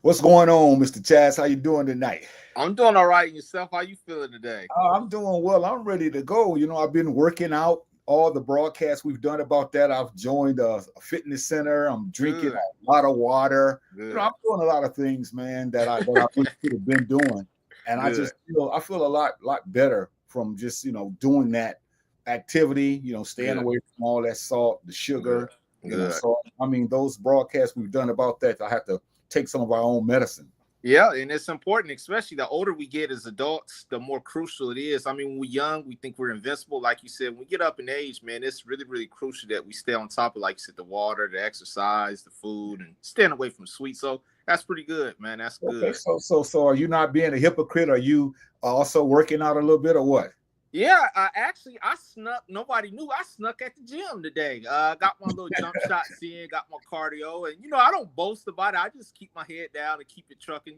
What's going on, Mr. Chazz? How you doing tonight? I'm doing all right. Yourself? How you feeling today? I'm doing well. I'm ready to go. I've been working out all the broadcasts we've done about that. I've joined a fitness center. I'm drinking Good, a lot of water. good, I'm doing a lot of things, man, that I wish I could have been doing. And good. I feel a lot better from just doing that activity. Staying Good, away from all that salt, the good, sugar. good. So I mean, those broadcasts we've done about that, I have to take some of our own medicine. Yeah, and it's important, especially the older we get as adults, the more crucial it is. I mean, when we're young, we think we're invincible. Like you said, when we get up in age, man, it's really, really crucial that we stay on top of, like you said, the water, the exercise, the food, and staying away from sweets. So that's pretty good, man. That's Okay, good. so are you not being a hypocrite? Are you also working out a little bit or what? Yeah, I snuck. Nobody knew I snuck at the gym today. Got my little jump shots in, got my cardio, and I don't boast about it. I just keep my head down and keep it trucking.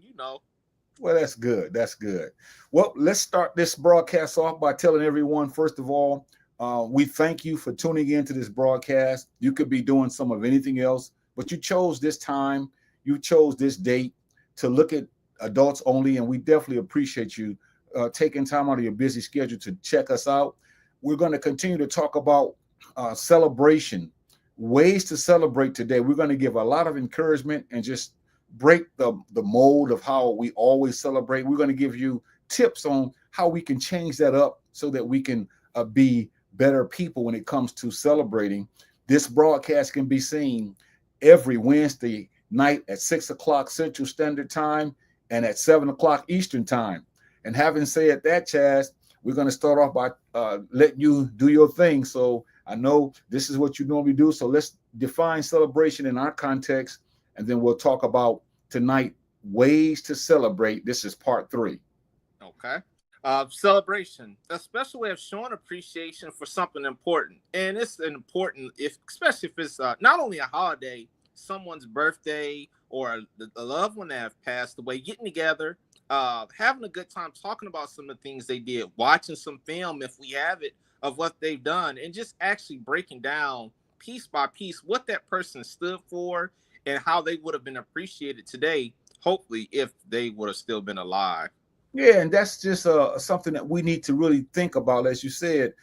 Well, that's good. That's good. Well, let's start this broadcast off by telling everyone, first of all, we thank you for tuning into this broadcast. You could be doing some of anything else, but you chose this time, you chose this date to look at adults only, and we definitely appreciate you taking time out of your busy schedule to check us out. We're going to continue to talk about celebration, ways to celebrate today. We're going to give a lot of encouragement and just break the mold of how we always celebrate. We're going to give you tips on how we can change that up so that we can be better people when it comes to celebrating. This broadcast can be seen every Wednesday night at 6 o'clock Central Standard Time and at 7 o'clock Eastern Time. And having said that, Chaz, we're going to start off by letting you do your thing. So I know this is what you normally do. So let's define celebration in our context, and then we'll talk about tonight ways to celebrate. This is part 3. Okay. Celebration, a special way of showing appreciation for something important, and it's important especially if it's not only a holiday, someone's birthday or a loved one that have passed away. Getting together, having a good time, talking about some of the things they did, watching some film if we have it of what they've done, and just actually breaking down piece by piece what that person stood for and how they would have been appreciated today, hopefully, if they would have still been alive. Yeah, and that's just something that we need to really think about. As you said,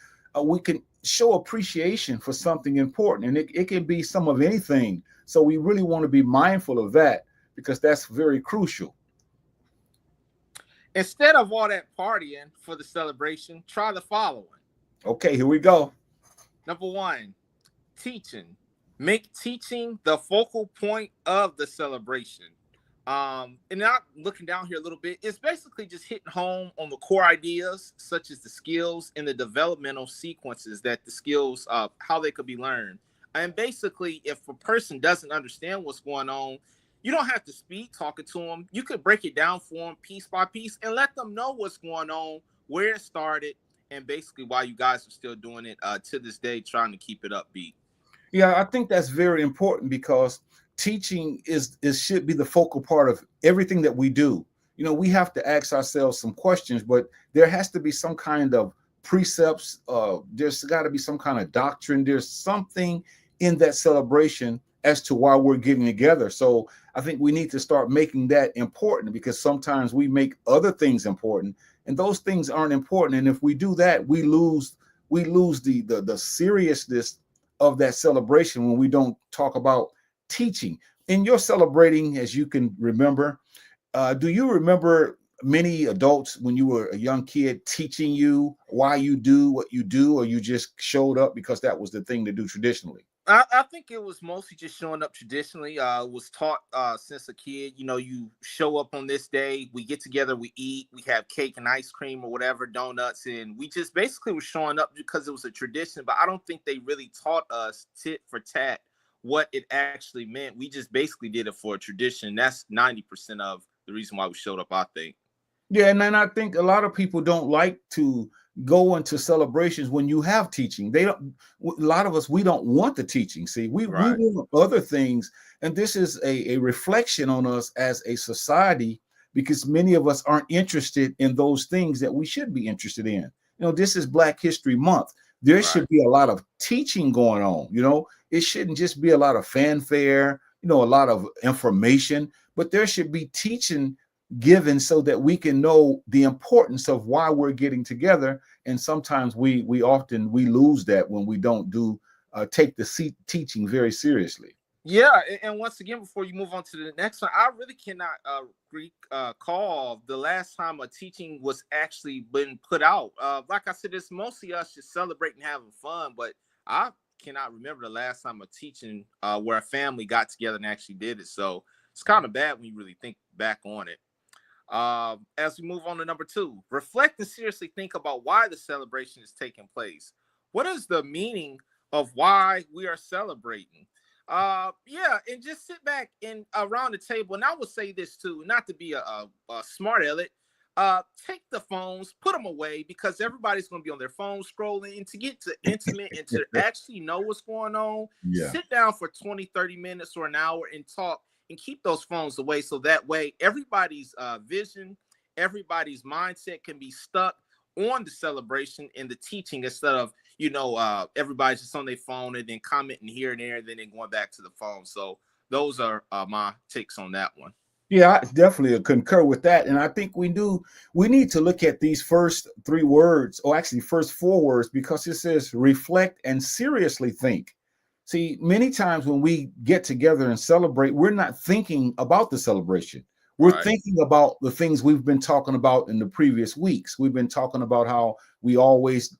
we can show appreciation for something important, and it can be some of anything. So we really want to be mindful of that because that's very crucial. Instead of all that partying for the celebration, try the following. Okay, here we go. Number 1, teaching. Make teaching the focal point of the celebration. And not looking down here a little bit, it's basically just hitting home on the core ideas, such as the skills and the developmental sequences that the skills, how they could be learned. And basically, if a person doesn't understand what's going on, you don't have to speed talking to them. You could break it down for them piece by piece and let them know what's going on, where it started, and basically why you guys are still doing it to this day, trying to keep it upbeat. Yeah, I think that's very important because teaching is should be the focal part of everything that we do. We have to ask ourselves some questions, but there has to be some kind of precepts. There's got to be some kind of doctrine. There's something in that celebration as to why we're getting together. So I think we need to start making that important because sometimes we make other things important and those things aren't important. And if we do that, we lose the seriousness of that celebration when we don't talk about teaching. In your celebrating, as you can remember, do you remember many adults when you were a young kid teaching you why you do what you do, or you just showed up because that was the thing to do traditionally? I think it was mostly just showing up traditionally. Was taught since a kid. You show up on this day, we get together, we eat, we have cake and ice cream or whatever, donuts, and we just basically were showing up because it was a tradition. But I don't think they really taught us tit for tat what it actually meant. We just basically did it for a tradition. That's 90% of the reason why we showed up, I think. Yeah, and then I think a lot of people don't like to go into celebrations when you have teaching. They don't. A lot of us, we don't want the teaching. See, we Right. want other things, and this is a reflection on us as a society because many of us aren't interested in those things that we should be interested in. This is Black History Month. There Right. should be a lot of teaching going on. It shouldn't just be a lot of fanfare. A lot of information. but there should be teaching given so that we can know the importance of why we're getting together. And sometimes we often we lose that when we don't do take the teaching very seriously. Yeah, and once again, before you move on to the next one, I really cannot recall the last time a teaching was actually been put out. Like I said, it's mostly us just celebrating, having fun, but I cannot remember the last time a teaching where a family got together and actually did it. So it's kind of bad when you really think back on it. As we move on to number 2, reflect and seriously think about why the celebration is taking place. What is the meaning of why we are celebrating? Yeah, and just sit back and around the table. And I would say this too, not to be a smart aleck. Take the phones, put them away, because everybody's going to be on their phones scrolling. And to get to intimate and to actually know what's going on, Yeah. sit down for 20, 30 minutes or an hour and talk, and keep those phones away. So that way, everybody's vision, everybody's mindset can be stuck on the celebration and the teaching, instead of, everybody's just on their phone and then commenting here and there, and then going back to the phone. So those are my takes on that one. Yeah, I definitely concur with that. And I think we need to look at these first 3 words, or actually first 4 words, because it says reflect and seriously think. See, many times when we get together and celebrate, we're not thinking about the celebration. We're Right. thinking about the things we've been talking about in the previous weeks. We've been talking about how we always,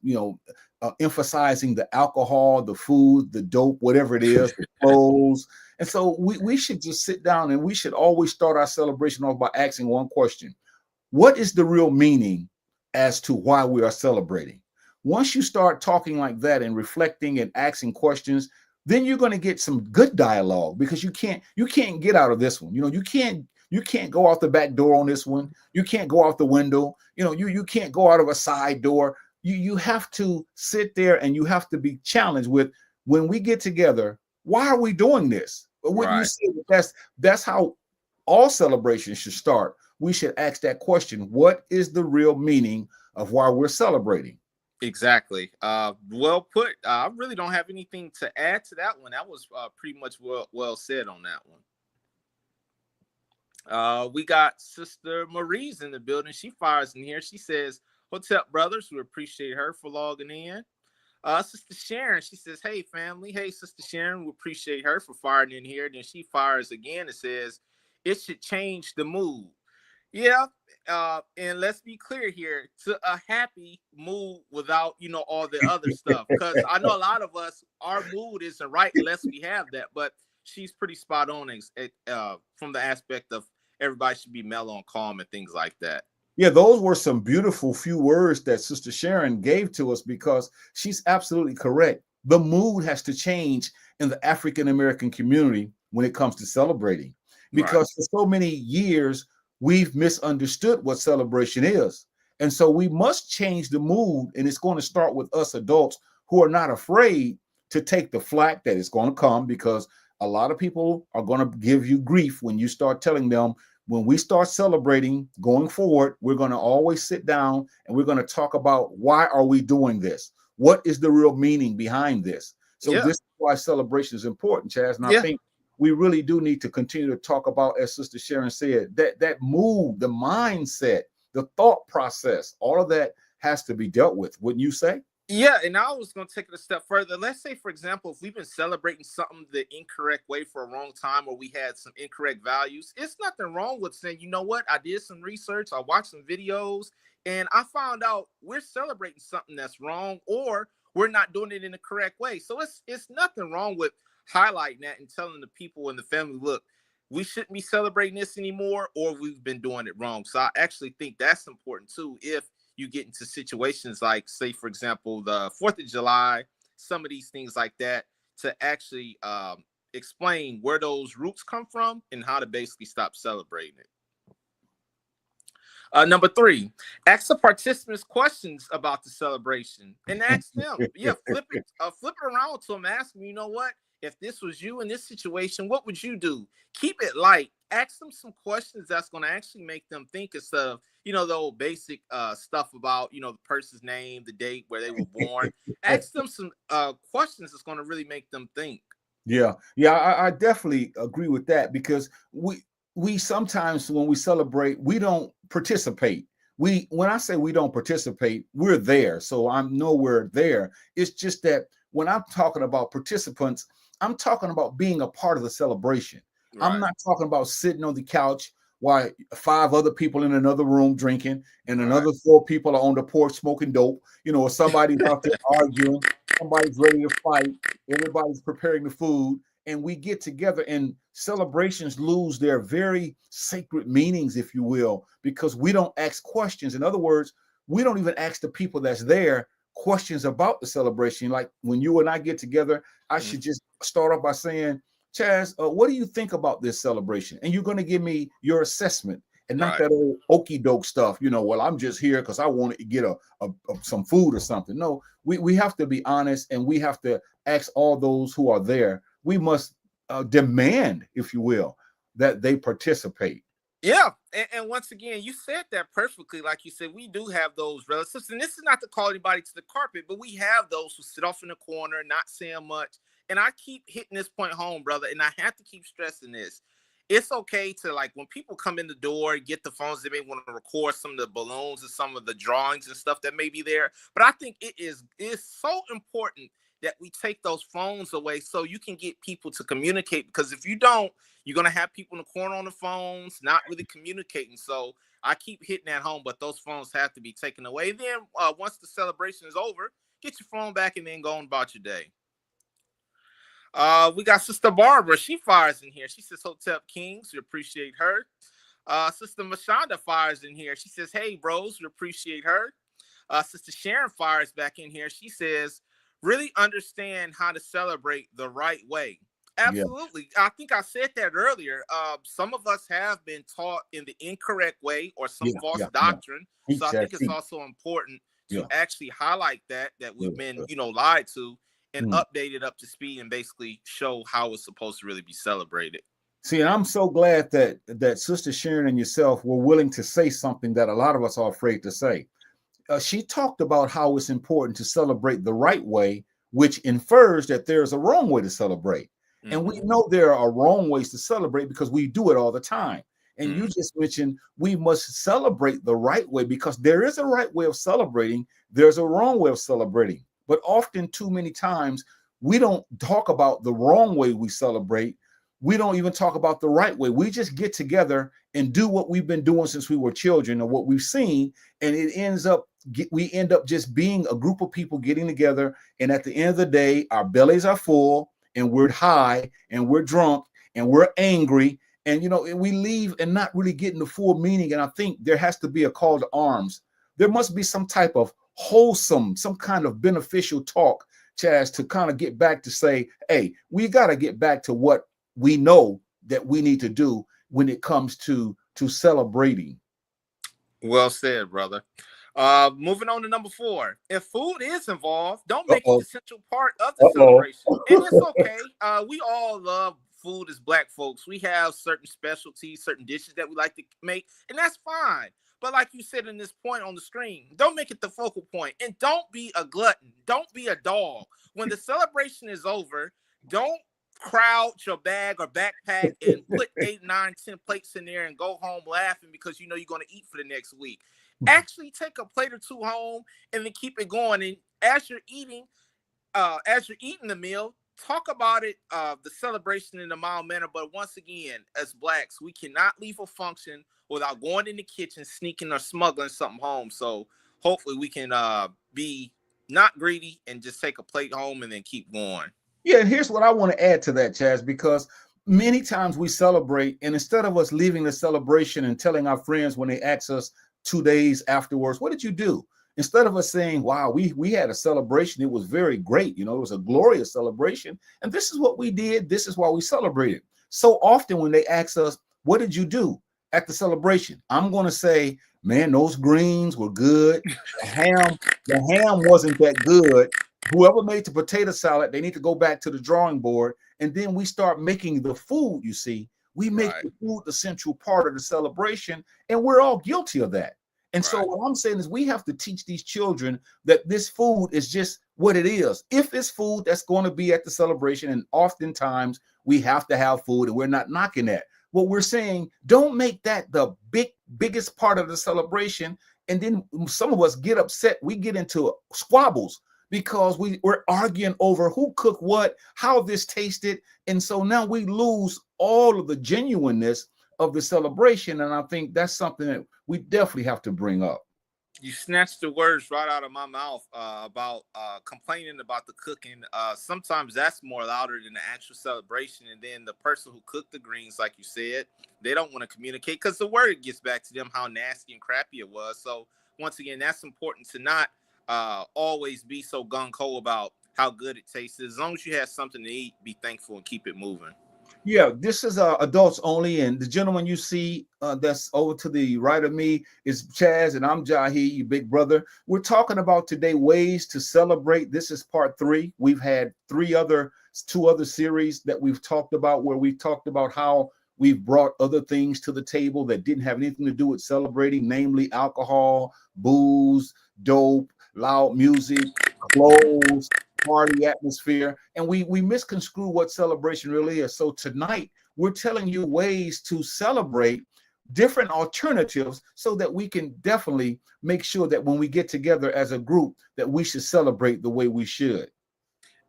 emphasizing the alcohol, the food, the dope, whatever it is, the clothes. And so we should just sit down, and we should always start our celebration off by asking one question: what is the real meaning as to why we are celebrating? Once you start talking like that and reflecting and asking questions, then you're going to get some good dialogue, because you can't get out of this one. You can't go out the back door on this one. You can't go out the window. You can't go out of a side door. You have to sit there, and you have to be challenged with, when we get together, why are we doing this? But when you Right. say that's how all celebrations should start. We should ask that question: what is the real meaning of why we're celebrating? Exactly. Well put. I really don't have anything to add to that one. That was pretty much well said on that one. We got Sister Marie's in the building. She fires in here. She says, "Hotep brothers, we appreciate her for logging in." Sister Sharon, she says, "Hey family, hey Sister Sharon, we appreciate her for firing in here." Then she fires again and says, "It should change the mood." Yeah, and let's be clear here, to a happy mood without all the other stuff, because I know a lot of us, our mood isn't right unless we have that. But she's pretty spot on from the aspect of everybody should be mellow and calm and things like that. Yeah, those were some beautiful few words that Sister Sharon gave to us, because she's absolutely correct. The mood has to change in the African American community when it comes to celebrating, Right. because for so many years we've misunderstood what celebration is. And so we must change the mood, and it's going to start with us adults who are not afraid to take the flack that is going to come, because a lot of people are going to give you grief when you start telling them, when we start celebrating going forward, we're going to always sit down and we're going to talk about, why are we doing this? What is the real meaning behind this? So Yeah. this is why celebration is important, Chaz. And I Yeah. think we really do need to continue to talk about, as Sister Sharon said, that mood, the mindset, the thought process, all of that has to be dealt with, wouldn't you say? Yeah, and I was going to take it a step further. Let's say, for example, if we've been celebrating something the incorrect way for a long time, or we had some incorrect values, it's nothing wrong with saying, you know what, I did some research, I watched some videos, and I found out we're celebrating something that's wrong, or we're not doing it in the correct way. So it's nothing wrong with highlighting that and telling the people in the family, look, we shouldn't be celebrating this anymore, or we've been doing it wrong. So I actually think that's important too. If you get into situations like, say, for example, the 4th of July, some of these things like that, to actually explain where those roots come from and how to basically stop celebrating it. Number 3, ask the participants questions about the celebration and ask them. Yeah, flip it around to them. Ask them, you know what? If this was you in this situation, what would you do? Keep it light. Ask them some questions that's going to actually make them think, instead of, the old basic stuff about, the person's name, the date where they were born. Ask them some questions that's going to really make them think. Yeah, I definitely agree with that, because we sometimes when we celebrate, we don't participate. When I say we don't participate, we're there. So I'm nowhere there. It's just that when I'm talking about participants, I'm talking about being a part of the celebration. I'm Right. not talking about sitting on the couch while 5 other people in another room drinking and Right. another 4 people are on the porch smoking dope, or somebody's out there arguing, somebody's ready to fight, everybody's preparing the food, and we get together, and celebrations lose their very sacred meanings, if you will, because we don't ask questions. In other words, we don't even ask the people that's there questions about the celebration. Like when you and I get together, I should just start off by saying, Chazz, what do you think about this celebration? And you're going to give me your assessment, and not Right. that old okey doke stuff. Well, I'm just here because I want to get some food or something. No, we have to be honest, and we have to ask all those who are there. We must demand, if you will, that they participate. Yeah, and once again, you said that perfectly. Like you said, we do have those relatives, and this is not to call anybody to the carpet, but we have those who sit off in the corner, not saying much. And I keep hitting this point home, brother, and I have to keep stressing this. It's okay to, like, when people come in the door, get the phones, they may want to record some of the balloons and some of the drawings and stuff that may be there. But I think it's so important that we take those phones away so you can get people to communicate. Because if you don't, you're going to have people in the corner on the phones, not really communicating. So I keep hitting that home, but those phones have to be taken away. Then once the celebration is over, get your phone back and then go on about your day. We got Sister Barbara. She fires in here. She says, Hotep Kings, we appreciate her. Sister Mashonda fires in here. She says, hey, bros, we appreciate her. Sister Sharon fires back in here. She says, really understand how to celebrate the right way. Absolutely. Yeah. I think I said that earlier. Some of us have been taught in the incorrect way or some false doctrine. Yeah. So I think it's also important to actually highlight that we've been, lied to, and update it up to speed and basically show how it's supposed to really be celebrated. See, and I'm so glad that Sister Sharon and yourself were willing to say something that a lot of us are afraid to say. She talked about how it's important to celebrate the right way, which infers that there's a wrong way to celebrate. Mm-hmm. And we know there are wrong ways to celebrate because we do it all the time. And you just mentioned we must celebrate the right way because there is a right way of celebrating. There's a wrong way of celebrating. But often, too many times, we don't talk about the wrong way we celebrate. We don't even talk about the right way. We just get together and do what we've been doing since we were children or what we've seen. And we end up just being a group of people getting together. And at the end of the day, our bellies are full and we're high and we're drunk and we're angry. And, we leave and not really getting the full meaning. And I think there has to be a call to arms. There must be some type of wholesome, some kind of beneficial talk, Chazz, to kind of get back to say, hey, we got to get back to what we know that we need to do when it comes to celebrating. Well said, brother. Moving on to number 4. If food is involved, don't make it the central part of the celebration. And it's okay. We all love food as Black folks. We have certain specialties, certain dishes that we like to make, and that's fine. But like you said in this point on the screen, don't make it the focal point. And don't be a glutton. Don't be a dog. When the celebration is over, don't crowd your bag or backpack and put 8, 9, 10 plates in there and go home laughing because you know you're going to eat for the next week. Actually take a plate or 2 home and then keep it going. And as you're eating the meal, talk about it, the celebration in a mild manner. But once again, as Blacks, we cannot leave a function without going in the kitchen, sneaking or smuggling something home. So hopefully we can be not greedy and just take a plate home and then keep going. Yeah, and here's what I want to add to that, Chazz, because many times we celebrate, and instead of us leaving the celebration and telling our friends when they ask us 2 days afterwards, what did you do? Instead of us saying, wow, we had a celebration, it was very great, it was a glorious celebration, and this is what we did, this is why we celebrated. So often when they ask us, what did you do at the celebration? I'm going to say, man, those greens were good. The ham wasn't that good. Whoever made the potato salad, they need to go back to the drawing board. And then we start making the food, you see. We make the food the central part of the celebration, and we're all guilty of that. And so what I'm saying is we have to teach these children that this food is just what it is. If it's food that's going to be at the celebration, and oftentimes we have to have food, and we're not knocking that. what we're saying, don't make that the biggest part of the celebration. And then some of us get upset. We get into squabbles because we're arguing over who cooked what, how this tasted. And so now we lose all of the genuineness of the celebration. And I think that's something that we definitely have to bring up. You snatched the words right out of my mouth about complaining about the cooking. Sometimes that's more louder than the actual celebration. And then the person who cooked the greens, like you said, they don't want to communicate because the word gets back to them how nasty and crappy it was. So once again, that's important to not always be so gung-ho about how good it tastes. As long as you have something to eat, be thankful and keep it moving. Yeah, this is adults only, and the gentleman you see that's over to the right of me is Chazz, and I'm Jahi, your big brother. We're talking about today ways to celebrate. This is part 3. We've had two other series that we've talked about, where we've talked about how we've brought other things to the table that didn't have anything to do with celebrating, namely alcohol, booze, dope, loud music, clothes, party atmosphere, and we misconstrue what celebration really is. So tonight we're telling you ways to celebrate, different alternatives, so that we can definitely make sure that when we get together as a group that we should celebrate the way we should.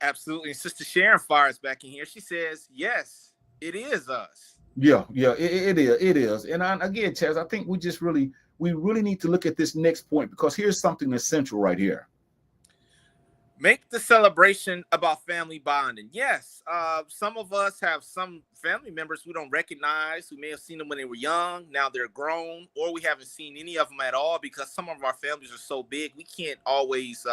Absolutely. And Sister Sharon fires back in here. She says, yes, it is us. Yeah, it is. And again, Chazz, I think we really need to look at this next point, because here's something essential right here. Make the celebration about family bonding. Yes, some of us have some family members we don't recognize, who may have seen them when they were young. Now they're grown, or we haven't seen any of them at all because some of our families are so big we can't always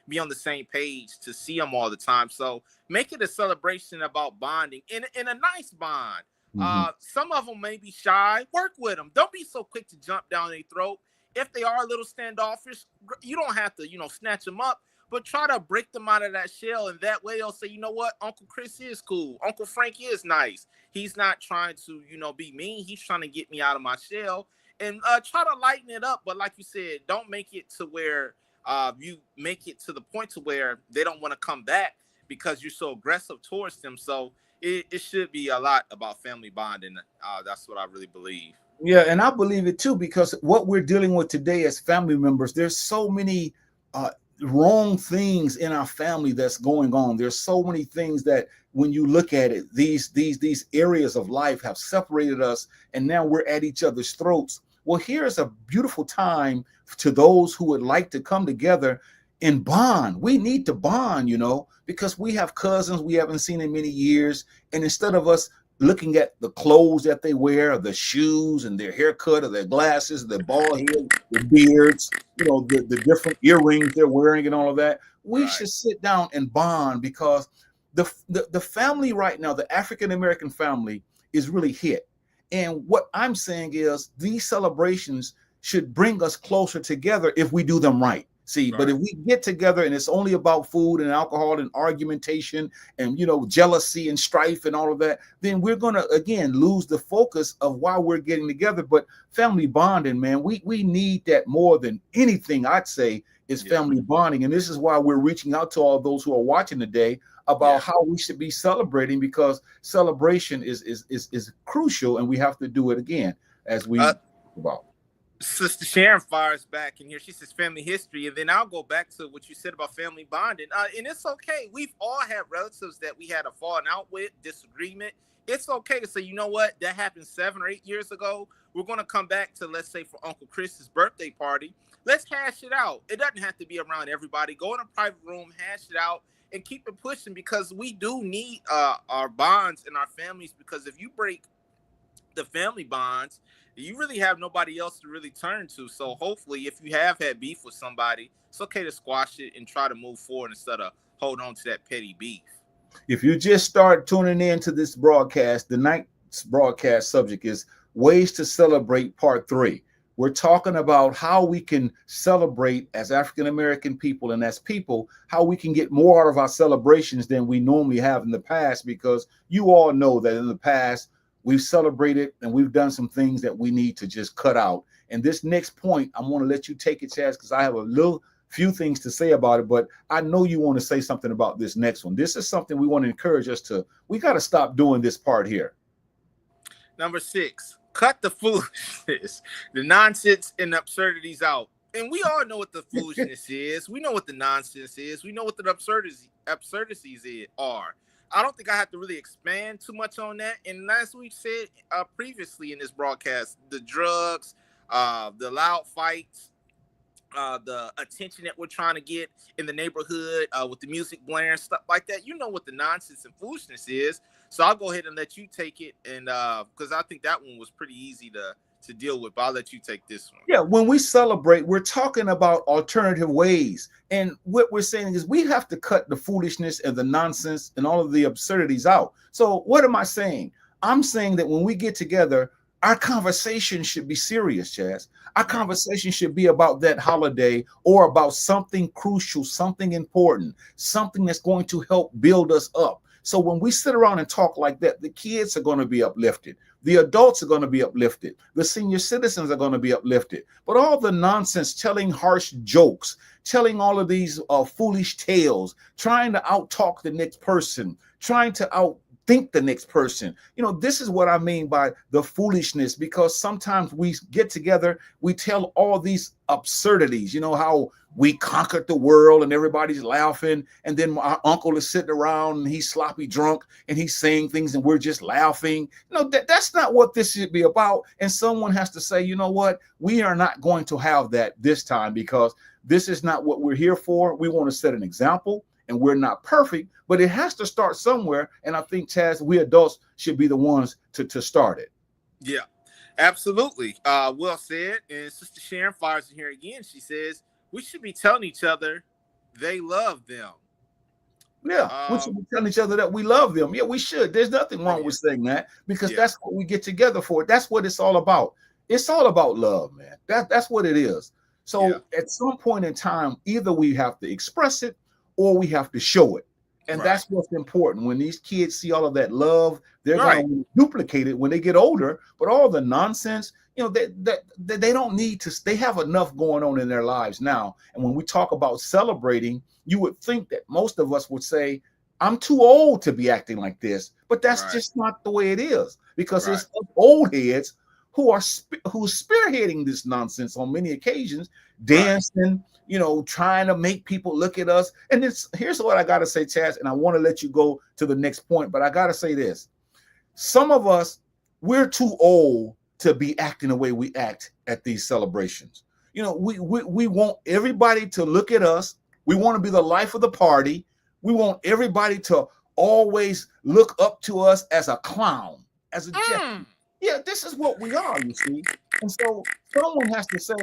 be on the same page to see them all the time. So make it a celebration about bonding in a nice bond. Mm-hmm. Some of them may be shy. Work with them. Don't be so quick to jump down their throat. If they are a little standoffish, you don't have to, snatch them up. But try to break them out of that shell, and that way they'll say, you know what, Uncle Chris is cool. Uncle Frank is nice. He's not trying to, be mean. He's trying to get me out of my shell. And try to lighten it up. But like you said, don't make it to where you make it to the point to where they don't want to come back because you're so aggressive towards them. So it should be a lot about family bonding. That's what I really believe. Yeah, and I believe it too, because what we're dealing with today as family members, there's so many wrong things in our family that's going on. There's so many things that when you look at it, these areas of life have separated us, and now we're at each other's throats. Well, here's a beautiful time to those who would like to come together and bond. We need to bond, because we have cousins we haven't seen in many years, and instead of us looking at the clothes that they wear, or the shoes and their haircut, or their glasses, their bald head, their beards, the different earrings they're wearing and all of that, we should sit down and bond, because the family right now, the African-American family, is really hit. And what I'm saying is these celebrations should bring us closer together if we do them right. See, but if we get together and it's only about food and alcohol and argumentation and, jealousy and strife and all of that, then we're going to, again, lose the focus of why we're getting together. But family bonding, man, we need that more than anything, I'd say, is family bonding. And this is why we're reaching out to all those who are watching today about how we should be celebrating, because celebration is crucial, and we have to do it again, as we about. Sister Sharon fires back in here. She says family history. And then I'll go back to what you said about family bonding. And it's okay. We've all had relatives that we had a falling out with, disagreement. It's okay to say, you know what, that happened 7 or 8 years ago. We're going to come back to, let's say, for Uncle Chris's birthday party. Let's hash it out. It doesn't have to be around everybody. Go in a private room, hash it out, and keep it pushing, because we do need our bonds in our families. Because if you break the family bonds, you really have nobody else to really turn to. So hopefully, if you have had beef with somebody, it's okay to squash it and try to move forward instead of hold on to that petty beef. If you just start tuning in to this broadcast, the night's broadcast subject is Ways to Celebrate Part 3. We're talking about how we can celebrate as African-American people, and as people, how we can get more out of our celebrations than we normally have in the past, because you all know that in the past, we've celebrated and we've done some things that we need to just cut out. And this next point, I'm going to let you take it, Chazz, because I have a few things to say about it, but I know you want to say something about this next one. This is something we want to encourage us to. We got to stop doing this part here. Number 6, cut the foolishness, the nonsense and absurdities out. And we all know what the foolishness is. We know what the nonsense is. We know what the absurdities are. I don't think I have to really expand too much on that. And as we've said previously in this broadcast, the drugs, the loud fights, the attention that we're trying to get in the neighborhood with the music blaring, stuff like that. You know what the nonsense and foolishness is. So I'll go ahead and let you take it. And because I think that one was pretty easy to deal with, but I'll let you take this one. Yeah, when we celebrate, we're talking about alternative ways. And what we're saying is we have to cut the foolishness and the nonsense and all of the absurdities out. So what am I saying? I'm saying that when we get together, our conversation should be serious, Chazz. Our conversation should be about that holiday or about something crucial, something important, something that's going to help build us up. So when we sit around and talk like that, the kids are going to be uplifted. The adults are going to be uplifted. The senior citizens are going to be uplifted. But all the nonsense, telling harsh jokes, telling all of these foolish tales, trying to outtalk the next person, trying to outthink the next person. You know, this is what I mean by the foolishness, because sometimes we get together, we tell all these absurdities, you know, how we conquered the world and everybody's laughing. And then our uncle is sitting around and he's sloppy drunk and he's saying things and we're just laughing. You know, that's not what this should be about. And someone has to say, you know what, we are not going to have that this time because this is not what we're here for. We want to set an example and we're not perfect, but it has to start somewhere. And I think, Chazz, we adults should be the ones to start it. Yeah, absolutely. Well said. And Sister Sharon fires in here again. She says, we should be telling each other they love them. Yeah, we should be telling each other that we love them. Yeah, we should. There's nothing wrong with saying that because that's what we get together for. That's what it's all about. It's all about love, man. That's what it is. So at some point in time, either we have to express it or we have to show it. And that's what's important. When these kids see all of that love, they're going to duplicate it when they get older. But all the nonsense, you know, they don't need to. They have enough going on in their lives now. And when we talk about celebrating, you would think that most of us would say, I'm too old to be acting like this. But that's just not the way it is, because it's old heads who's spearheading this nonsense on many occasions, dancing, you know, trying to make people look at us. And here's what I got to say, Chazz, and I want to let you go to the next point, but I got to say this. Some of us, we're too old to be acting the way we act at these celebrations. You know, we want everybody to look at us. We want to be the life of the party. We want everybody to always look up to us as a clown, as a jest. Yeah, this is what we are, you see. And so someone has to say,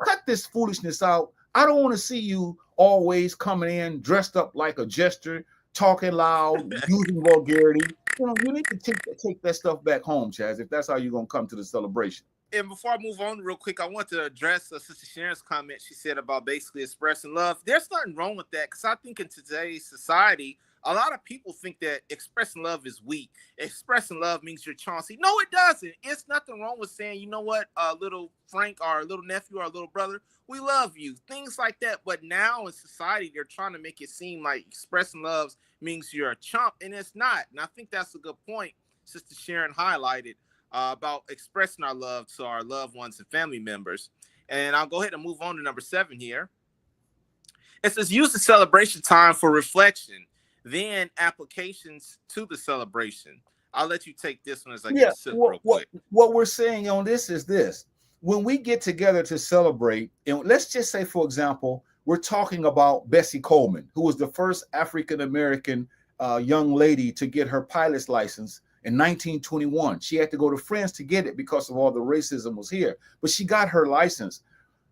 cut this foolishness out. I don't want to see you always coming in dressed up like a jester, talking loud, using vulgarity. You know, you need to take that stuff back home, Chazz, if that's how you're going to come to the celebration. And before I move on real quick, I want to address Sister Sharon's comment. She said about basically expressing love. There's nothing wrong with that, because I think in today's society, a lot of people think that expressing love is weak. Expressing love means you're chauncey. No, it doesn't. It's nothing wrong with saying, you know what, little Frank, or little nephew, or little brother, we love you. Things like that. But now in society, they're trying to make it seem like expressing love means you're a chump, and it's not. And I think that's a good point Sister Sharon highlighted about expressing our love to our loved ones and family members. And I'll go ahead and move on to number 7 here. It says, use the celebration time for reflection, then applications to the celebration. I'll let you take this one as I get real quick. What we're saying on this is this. When we get together to celebrate, and let's just say, for example, we're talking about Bessie Coleman, who was the first African-American young lady to get her pilot's license in 1921. She had to go to France to get it because of all the racism was here, but she got her license.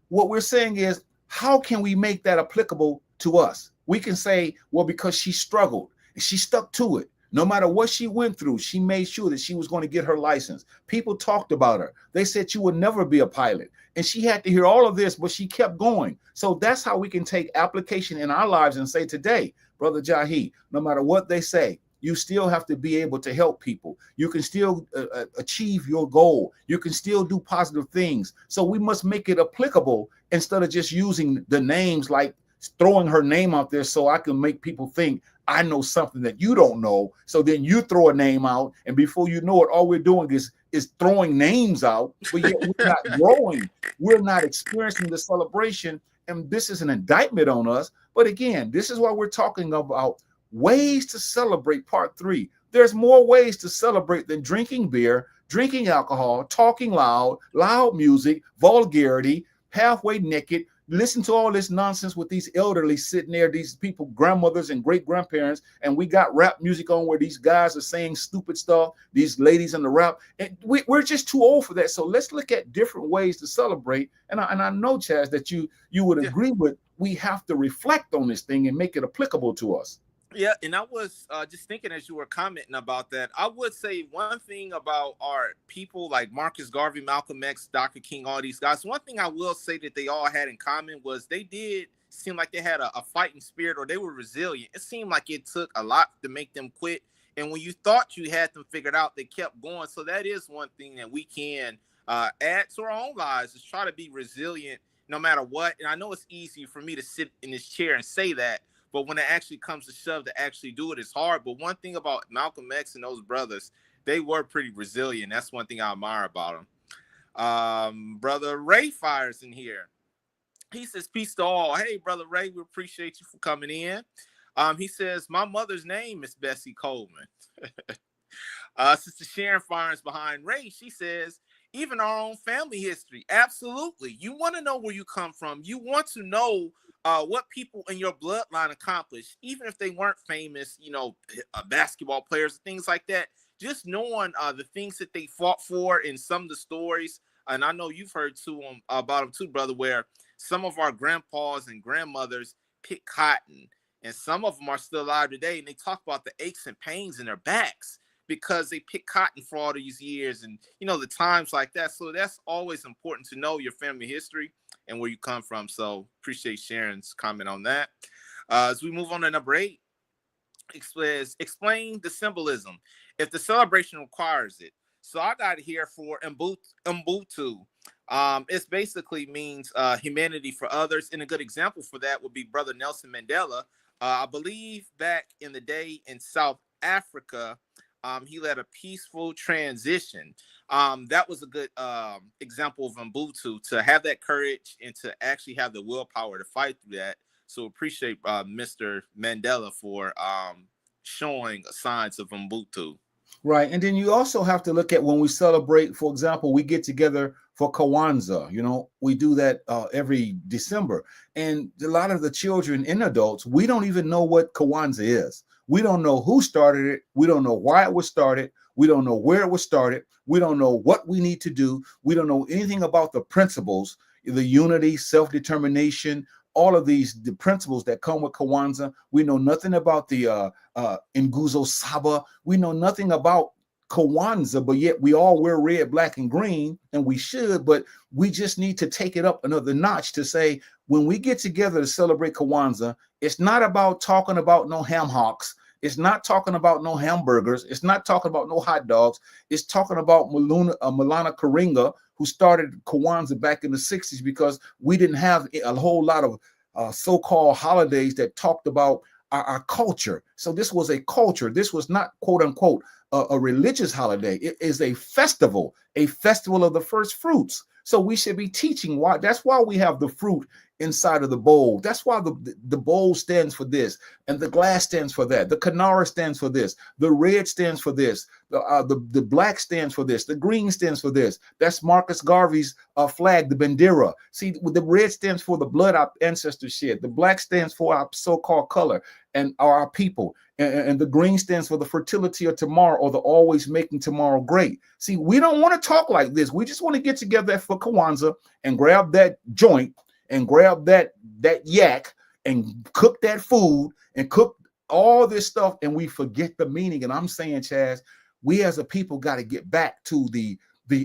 What we're saying is, how can we make that applicable to us? We can say, well, because she struggled and she stuck to it. No matter what she went through, she made sure that she was going to get her license. People talked about her. They said she would never be a pilot. And she had to hear all of this, but she kept going. So that's how we can take application in our lives and say today, Brother Jahi, no matter what they say, you still have to be able to help people. You can still achieve your goal. You can still do positive things. So we must make it applicable instead of just using the names, like throwing her name out there so I can make people think I know something that you don't know. So then you throw a name out, and before you know it, all we're doing is is throwing names out, but yet we're not growing. We're not experiencing the celebration. And this is an indictment on us. But again, this is why we're talking about ways to celebrate part 3. There's more ways to celebrate than drinking beer, drinking alcohol, talking loud, loud music, vulgarity, halfway naked. Listen to all this nonsense with these elderly sitting there, these people, grandmothers and great grandparents, and we got rap music on where these guys are saying stupid stuff, these ladies in the rap, and we're just too old for that. So let's look at different ways to celebrate. And I know, Chazz, that you would agree with, we have to reflect on this thing and make it applicable to us. Yeah, and I was just thinking as you were commenting about that, I would say one thing about our people like Marcus Garvey, Malcolm X, Dr. King, all these guys. One thing I will say that they all had in common was they did seem like they had a fighting spirit, or they were resilient. It seemed like it took a lot to make them quit. And when you thought you had them figured out, they kept going. So that is one thing that we can add to our own lives, is try to be resilient no matter what. And I know it's easy for me to sit in this chair and say that, but when it actually comes to shove to actually do it, it's hard. But one thing about Malcolm X and those brothers, they were pretty resilient. That's one thing I admire about them. Brother Ray fires in here. He says, peace to all. Hey, Brother Ray, we appreciate you for coming in. He says, my mother's name is Bessie Coleman. Sister Sharon fires behind Ray. She says, even our own family history. Absolutely. You want to know where you come from. You want to know what people in your bloodline accomplished, even if they weren't famous, basketball players, things like that. Just knowing the things that they fought for in some of the stories. And I know you've heard about them too, brother, where some of our grandpas and grandmothers picked cotton, and some of them are still alive today. And they talk about the aches and pains in their backs because they picked cotton for all these years, and the times like that. So that's always important to know your family history and where you come from. So appreciate Sharon's comment on that. As we move on to number 8, explain the symbolism if the celebration requires it. So I got it here for Ubuntu. It basically means humanity for others. And a good example for that would be Brother Nelson Mandela. I believe back in the day in South Africa, he led a peaceful transition. That was a good example of Ubuntu, to have that courage and to actually have the willpower to fight through that. So appreciate Mr. Mandela for showing signs of Ubuntu. Right. And then you also have to look at when we celebrate, for example, we get together for Kwanzaa. We do that every December. And a lot of the children and adults, we don't even know what Kwanzaa is. We don't know who started it. We don't know why it was started. We don't know where it was started. We don't know what we need to do. We don't know anything about the principles, the unity, self-determination, all of the principles that come with Kwanzaa. We know nothing about the Nguzo Saba. We know nothing about Kwanzaa, but yet we all wear red, black, and green, and we should, but we just need to take it up another notch to say, when we get together to celebrate Kwanzaa, it's not about talking about no ham hocks. It's not talking about no hamburgers. It's not talking about no hot dogs. It's talking about Malana Karinga, who started Kwanzaa back in the 60s, because we didn't have a whole lot of so-called holidays that talked about our culture. So this was a culture. This was not, quote unquote, a religious holiday. It is a festival of the first fruits. So we should be teaching why. That's why we have the fruit inside of the bowl. That's why the bowl stands for this, and the glass stands for that. The Kanara stands for this. The red stands for this. The black stands for this. The green stands for this. That's Marcus Garvey's flag, the Bandera. See, the red stands for the blood our ancestors shed. The black stands for our so-called color and our people. And the green stands for the fertility of tomorrow, or the always making tomorrow great. See, we don't want to talk like this. We just want to get together for Kwanzaa and grab that joint and grab that yak and cook that food and cook all this stuff, and we forget the meaning. And I'm saying, Chazz, we as a people got to get back to the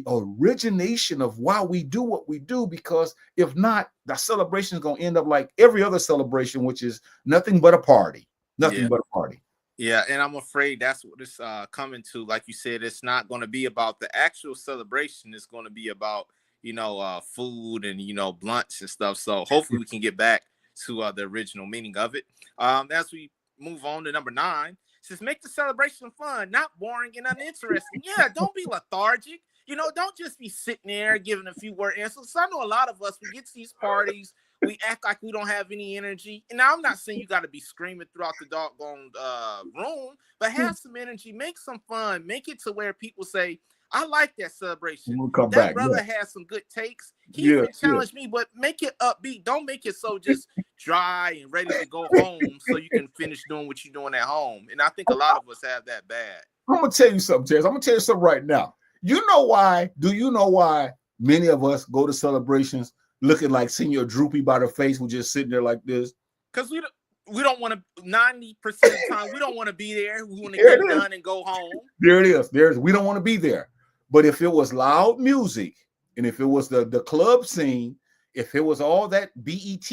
origination of why we do what we do, because if not, the celebration is going to end up like every other celebration, which is nothing but a party. Nothing but a party. Yeah, and I'm afraid that's what it's coming to. Like you said, it's not going to be about the actual celebration. It's going to be about, food and, blunts and stuff. So hopefully we can get back to the original meaning of it. As we move on to number 9, it says, make the celebration fun, not boring and uninteresting. Yeah, don't be lethargic. don't just be sitting there giving a few word answers. So I know a lot of us, we get to these parties, we act like we don't have any energy. And now I'm not saying you got to be screaming throughout the doggone room, but have some energy, make some fun, make it to where people say, I like that celebration. We'll come That back. brother Yeah. has some good takes. He Yeah. even challenged me, but make it upbeat. Don't make it so just dry and ready to go home so you can finish doing what you're doing at home. And I think a lot of us have that bad. I'm gonna tell you something, Chazz. I'm gonna tell you something right now. You know why? Do you know why many of us go to celebrations looking like Senior Droopy by the face? We're just sitting there like this. Because we don't want to, 90% of the time, we don't want to be there. We want to There get it it is. done and go home. There it is. We don't want to be there. But if it was loud music, and if it was the club scene, if it was all that BET,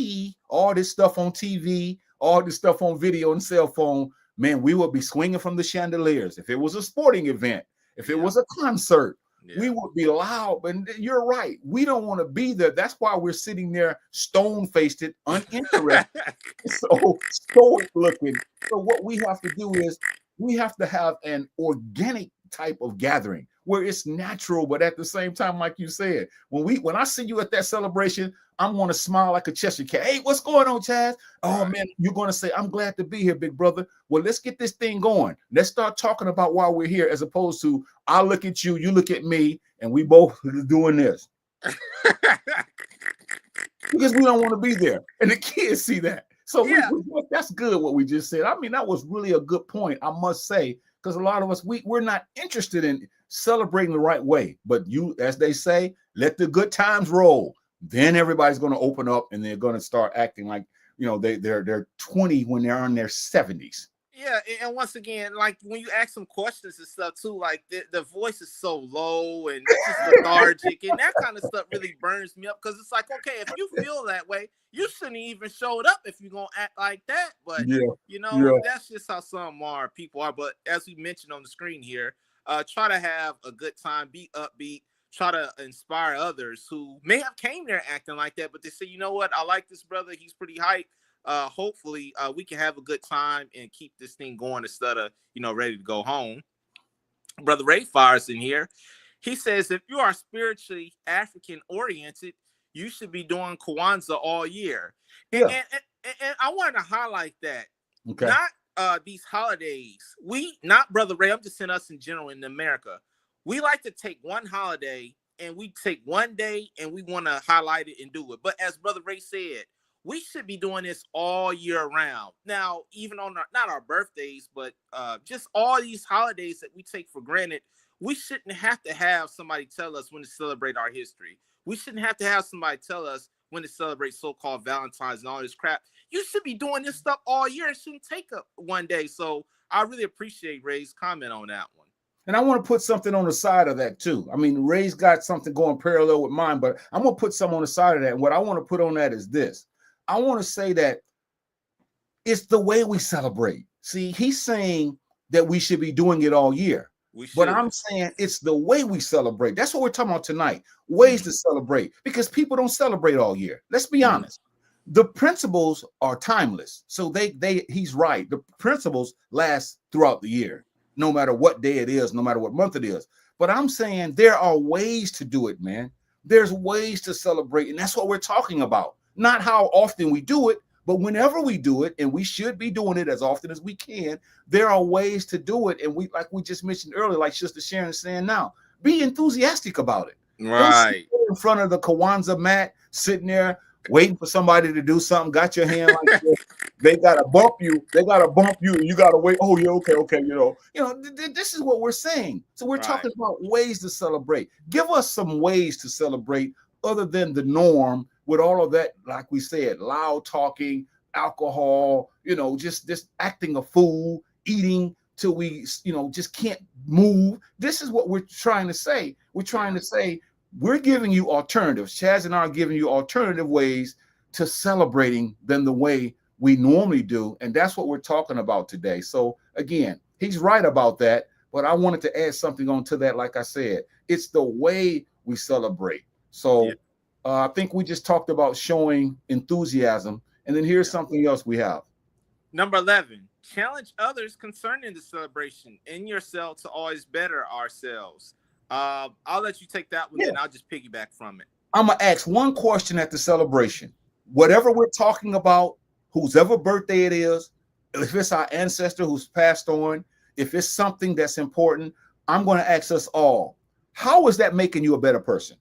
all this stuff on TV, all this stuff on video and cell phone, man, we would be swinging from the chandeliers. If it was a sporting event, if it was a concert, we would be loud. And you're right. We don't want to be there. That's why we're sitting there stone-faced, uninterested, so stoic looking. So what we have to do is we have to have an organic type of gathering where it's natural, but at the same time, like you said, when I see you at that celebration, I'm going to smile like a Cheshire cat. Hey, what's going on, Chazz? Oh, man, you're going to say, I'm glad to be here, big brother. Well, let's get this thing going. Let's start talking about why we're here, as opposed to I look at you, you look at me, and we both doing this. Because we don't want to be there. And the kids see that. So that's good what we just said. I mean, that was really a good point, I must say, because a lot of us, we're not interested in celebrating the right way. But you, as they say, let the good times roll. Then everybody's going to open up and they're going to start acting like, they're 20 when they're in their 70s. Yeah, and once again, like when you ask them questions and stuff too, like the voice is so low and it's just lethargic, and that kind of stuff really burns me up, because it's like, okay, if you feel that way, you shouldn't even showed up if you're gonna act like that. But that's just how some people are. But as we mentioned on the screen here, try to have a good time, be upbeat, try to inspire others who may have came there acting like that, but they say, you know what, I like this brother, he's pretty hype. Hopefully we can have a good time and keep this thing going instead of ready to go home. Brother Ray fires in here. He says, if you are spiritually African oriented, you should be doing Kwanzaa all year. And I wanted to highlight that. Okay. Not these holidays. Not Brother Ray, I'm just saying us in general in America. We like to take one holiday and we take one day and we want to highlight it and do it. But as Brother Ray said, we should be doing this all year round. Now, even on not our birthdays, but just all these holidays that we take for granted, we shouldn't have to have somebody tell us when to celebrate our history. We shouldn't have to have somebody tell us when to celebrate so-called Valentine's and all this crap. You should be doing this stuff all year. It shouldn't take up one day. So I really appreciate Ray's comment on that one. And I want to put something on the side of that too. I mean, Ray's got something going parallel with mine, but I'm going to put some on the side of that. And what I want to put on that is this. I want to say that it's the way we celebrate. See, he's saying that we should be doing it all year. But I'm saying it's the way we celebrate. That's what we're talking about tonight. Ways to celebrate, because people don't celebrate all year. Let's be honest. The principles are timeless. So he's right. The principles last throughout the year, no matter what day it is, no matter what month it is. But I'm saying there are ways to do it, man. There's ways to celebrate. And that's what we're talking about. Not how often we do it, but whenever we do it, and we should be doing it as often as we can, there are ways to do it. And like we just mentioned earlier, like Sister Sharon is saying now, be enthusiastic about it. Right. In front of the Kwanzaa mat, sitting there waiting for somebody to do something, got your hand like this. They gotta bump you, and you gotta wait. Oh, yeah, okay. This is what we're saying. So we're talking about ways to celebrate. Give us some ways to celebrate other than the norm. With all of that, like we said, loud talking, alcohol, just acting a fool, eating till we, just can't move. This is what we're trying to say. We're trying to say we're giving you alternatives. Chazz and I are giving you alternative ways to celebrating than the way we normally do. And that's what we're talking about today. So again, he's right about that. But I wanted to add something on to that. Like I said, it's the way we celebrate. So I think we just talked about showing enthusiasm. And then here's something else we have. Number 11, challenge others concerning the celebration and yourself to always better ourselves. I'll let you take that one, Yeah. then I'll just piggyback from it. I'm gonna ask one question at the celebration. Whatever we're talking about, whose ever birthday it is, if it's our ancestor who's passed on, if it's something that's important, I'm going to ask us all, how is that making you a better person?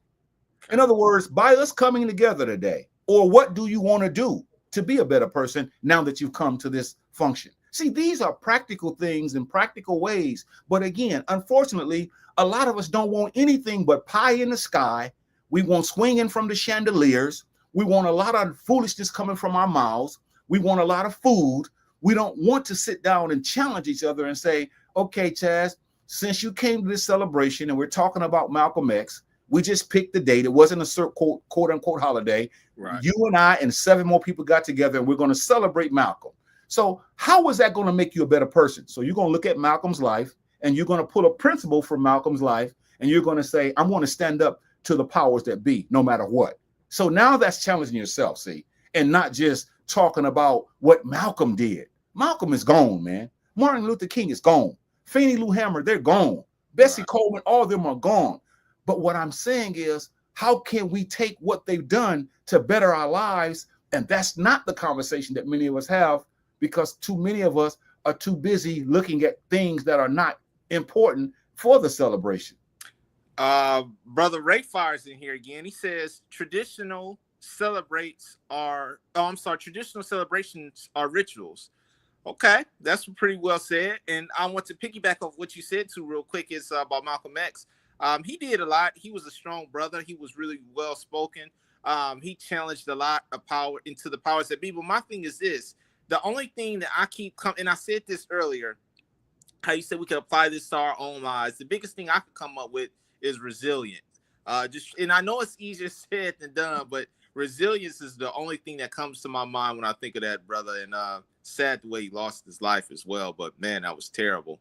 In other words, by us coming together today, or what do you want to do to be a better person now that you've come to this function? See, these are practical things in practical ways. But again, unfortunately, a lot of us don't want anything but pie in the sky. We want swinging from the chandeliers. We want a lot of foolishness coming from our mouths. We want a lot of food. We don't want to sit down and challenge each other and say, okay, Chazz, since you came to this celebration and we're talking about Malcolm X, we just picked the date. It wasn't a quote unquote holiday. Right. You and I and 7 more people got together and we're going to celebrate Malcolm. So how is that going to make you a better person? So you're going to look at Malcolm's life and you're going to pull a principle from Malcolm's life and you're going to say, I'm going to stand up to the powers that be, no matter what. So now that's challenging yourself, see, and not just talking about what Malcolm did. Malcolm is gone, man. Martin Luther King is gone. Fannie Lou Hamer, they're gone. Bessie Coleman, all of them are gone. But what I'm saying is, how can we take what they've done to better our lives? And that's not the conversation that many of us have, because too many of us are too busy looking at things that are not important for the celebration. Brother Ray Fire's in here again. He says traditional celebrations are rituals. Okay, that's pretty well said. And I want to piggyback off what you said too real quick is about Malcolm X. He did a lot. He was a strong brother. He was really well spoken. He challenged a lot of power into the powers that be. But my thing is this: the only thing that I keep coming, and I said this earlier, how you said we could apply this to our own lives. The biggest thing I could come up with is resilience. And I know it's easier said than done, but resilience is the only thing that comes to my mind when I think of that brother. And sad the way he lost his life as well. But man, that was terrible.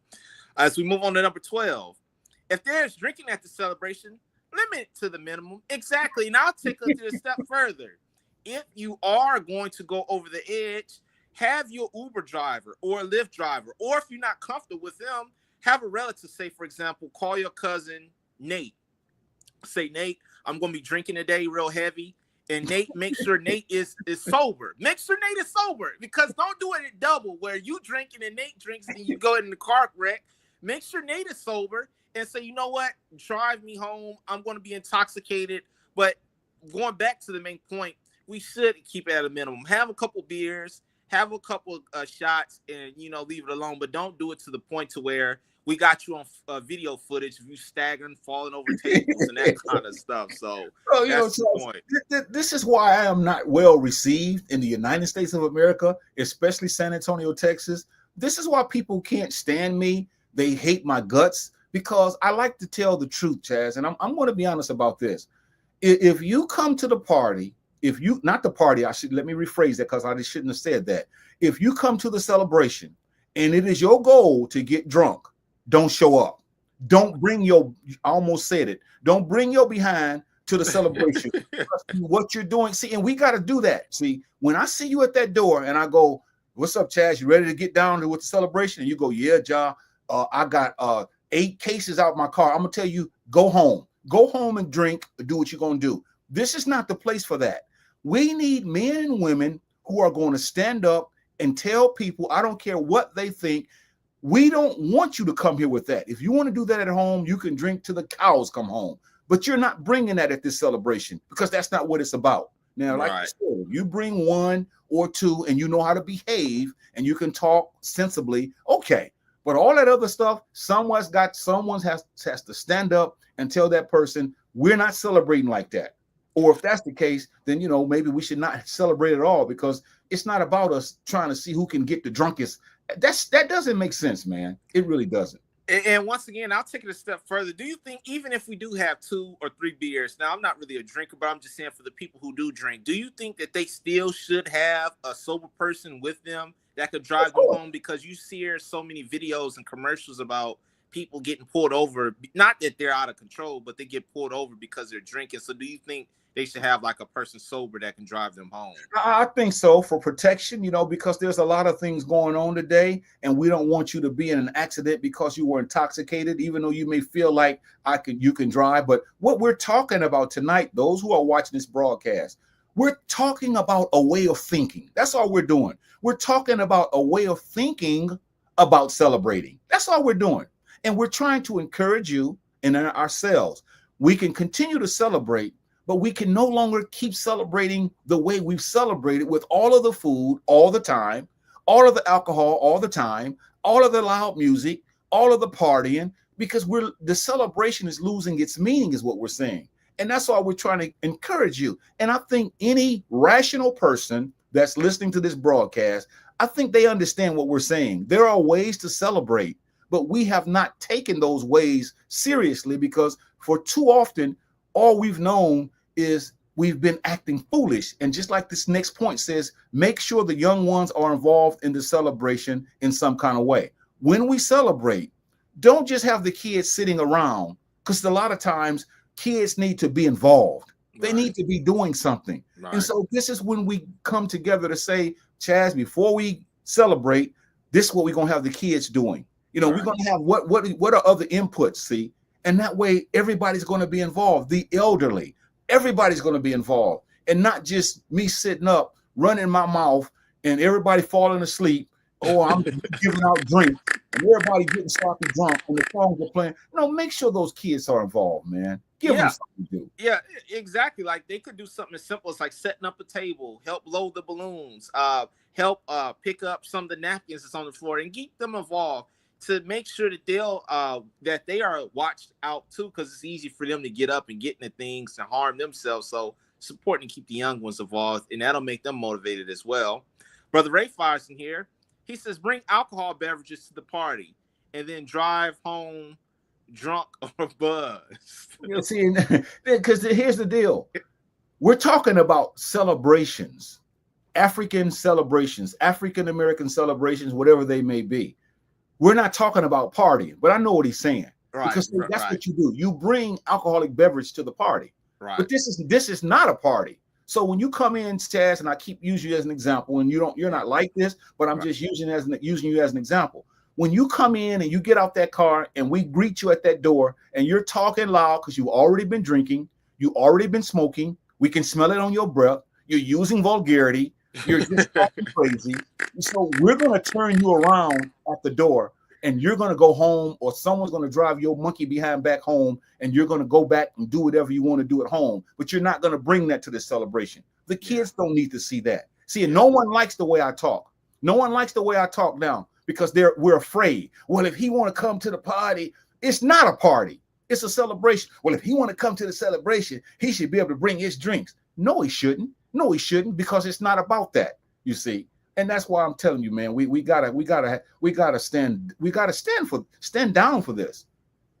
As we move on to number 12, if there's drinking at the celebration, limit it to the minimum. Exactly. And I'll take it a step further. If you are going to go over the edge, have your Uber driver or Lyft driver, or if you're not comfortable with them, have a relative, say, for example, call your cousin Nate. Say, Nate, I'm going to be drinking today real heavy. And Nate, make sure Nate is sober. Make sure Nate is sober, because don't do it at double where you drinking and Nate drinks and you go in the car wreck. Make sure Nate is sober and say, you know what? Drive me home. I'm going to be intoxicated. But going back to the main point, we should keep it at a minimum. Have a couple beers, have a couple shots, and, leave it alone. But don't do it to the point to where we got you on video footage of you staggering, falling over tables, and that kind of stuff. So that's the point. This is why I am not well received in the United States of America, especially San Antonio, Texas. This is why people can't stand me. They hate my guts, because I like to tell the truth, Chazz. And I'm going to be honest about this. If you come to the party, let me rephrase that, because I shouldn't have said that. If you come to the celebration and it is your goal to get drunk, don't show up. Don't bring I almost said it. Don't bring your behind to the celebration. What you're doing. See, and we got to do that. See, when I see you at that door and I go, what's up, Chazz? You ready to get down with the celebration? And you go, yeah, Ja, I got 8 cases out my car. I'm going to tell you, go home. Go home and drink, do what you're going to do. This is not the place for that. We need men and women who are going to stand up and tell people, I don't care what they think, we don't want you to come here with that. If you want to do that at home, you can drink till the cows come home. But you're not bringing that at this celebration, because that's not what it's about. Now, like I said, you bring 1 or 2 and you know how to behave and you can talk sensibly, okay. But all that other stuff, someone has to stand up and tell that person, we're not celebrating like that. Or if that's the case, then, maybe we should not celebrate at all, because it's not about us trying to see who can get the drunkest. That doesn't make sense, man. It really doesn't. And once again, I'll take it a step further. Do you think, even if we do have 2 or 3 beers, now I'm not really a drinker, but I'm just saying for the people who do drink, do you think that they still should have a sober person with them that could drive them home? Because you see so many videos and commercials about people getting pulled over. Not that they're out of control, but they get pulled over because they're drinking. So do you think they should have like a person sober that can drive them home? I think so, for protection, because there's a lot of things going on today, and we don't want you to be in an accident because you were intoxicated, even though you may feel like you can drive. But what we're talking about tonight, those who are watching this broadcast, we're talking about a way of thinking. That's all we're doing. We're talking about a way of thinking about celebrating. That's all we're doing. And we're trying to encourage you and ourselves. We can continue to celebrate, but we can no longer keep celebrating the way we've celebrated, with all of the food all the time, all of the alcohol all the time, all of the loud music, all of the partying, because the celebration is losing its meaning, is what we're saying. And that's why we're trying to encourage you. And I think any rational person that's listening to this broadcast, I think they understand what we're saying. There are ways to celebrate, but we have not taken those ways seriously, because for too often, all we've known is we've been acting foolish. And just like this next point says, make sure the young ones are involved in the celebration in some kind of way. When we celebrate, don't just have the kids sitting around, because a lot of times kids need to be involved. They need to be doing something. Right. And so this is when we come together to say, Chazz, before we celebrate, this is what we're going to have the kids doing. We're going to have what are other inputs, see? And that way everybody's going to be involved. The elderly, everybody's going to be involved, and not just me sitting up, running my mouth, and everybody falling asleep, or I'm giving out drinks, and everybody getting sloppy drunk, and the songs are playing. Make sure those kids are involved, man. Give them something to do. Yeah, exactly. Like they could do something as simple as like setting up a table, help load the balloons, help pick up some of the napkins that's on the floor, and keep them involved to make sure that they are watched out too, because it's easy for them to get up and get into things and harm themselves. So it's important to keep the young ones involved, and that'll make them motivated as well. Brother Ray fires in here. He says, bring alcohol beverages to the party and then drive home drunk or buzzed. See, because here's the deal. We're talking about celebrations, African celebrations, African-American celebrations, whatever they may be. We're not talking about partying, but I know what he's saying. Right, because that's what you do. You bring alcoholic beverage to the party. Right. But this is not a party. So when you come in, Chazz, and I keep using you as an example, and you're not like this, but I'm just using you as an example. When you come in and you get out that car and we greet you at that door and you're talking loud because you've already been drinking, you've already been smoking, we can smell it on your breath, you're using vulgarity, you're just talking crazy. So we're going to turn you around at the door, and you're going to go home, or someone's going to drive your monkey behind back home, and you're going to go back and do whatever you want to do at home. But you're not going to bring that to the celebration. The kids don't need to see that. See, no one likes the way I talk. No one likes the way I talk now, because we're afraid. Well, if he want to come to the party, it's not a party. It's a celebration. Well, if he want to come to the celebration, he should be able to bring his drinks. No, he shouldn't. No, he shouldn't, because it's not about that, you see. And that's why I'm telling you, man, we gotta stand down for this.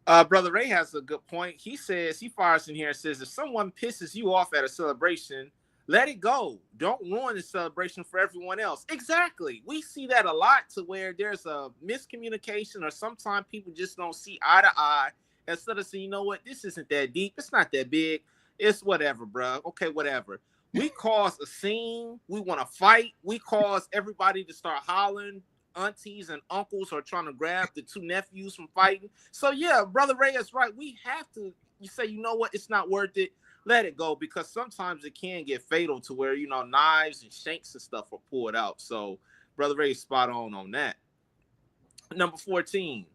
Brother Ray has a good point. He fires in here and says, if someone pisses you off at a celebration, let it go. Don't ruin the celebration for everyone else. Exactly. We see that a lot, to where there's a miscommunication, or sometimes people just don't see eye to eye. Instead of saying, you know what, this isn't that deep. It's not that big. It's whatever, bro. Okay, whatever. We cause a scene. We want to fight. We cause everybody to start hollering. Aunties and uncles are trying to grab the two nephews from fighting. So yeah, Brother Ray is right. We have to say, you know what, it's not worth it. Let it go, because sometimes it can get fatal, to where, knives and shanks and stuff are pulled out. So Brother Ray is spot on that. Number 14,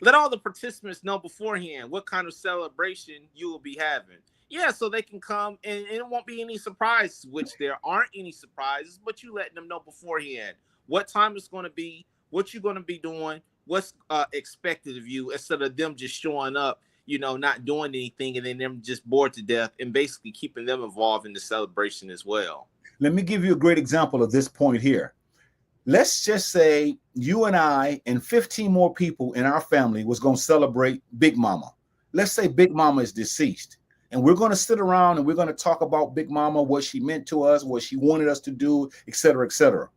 let all the participants know beforehand what kind of celebration you will be having. Yeah, so they can come, and it won't be any surprises, which there aren't any surprises, but you letting them know beforehand what time it's going to be, what you're going to be doing, what's expected of you, instead of them just showing up, not doing anything, and then them just bored to death, and basically keeping them involved in the celebration as well. Let me give you a great example of this point here. Let's just say you and I and 15 more people in our family was going to celebrate Big Mama. Let's say Big Mama is deceased. And we're going to sit around and we're going to talk about Big Mama, what she meant to us, what she wanted us to do, et cetera, et cetera.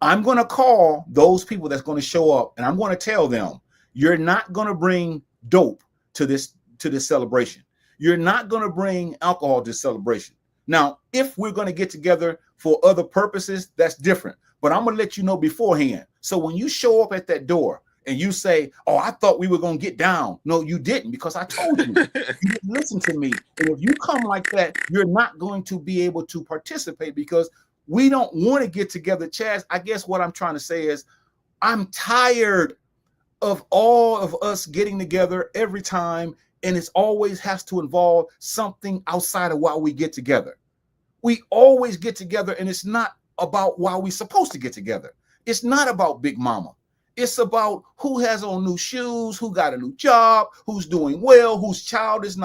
I'm going to call those people that's going to show up, and I'm going to tell them, You're not going to bring dope to this celebration. You're not going to bring alcohol to this celebration. Now, if we're going to get together for other purposes, that's different. But I'm going to let you know beforehand. So when you show up at that door and you say, oh, I thought we were going to get down. No, you didn't, because I told you. You didn't listen to me. And if you come like that, you're not going to be able to participate, because we don't want to get together. Chaz, I guess what I'm trying to say is I'm tired of all of us getting together every time, and it always has to involve something outside of why we get together. We always get together, and it's not about why we're supposed to get together. It's not about Big Mama. It's about who has on new shoes, who got a new job, who's doing well, whose child is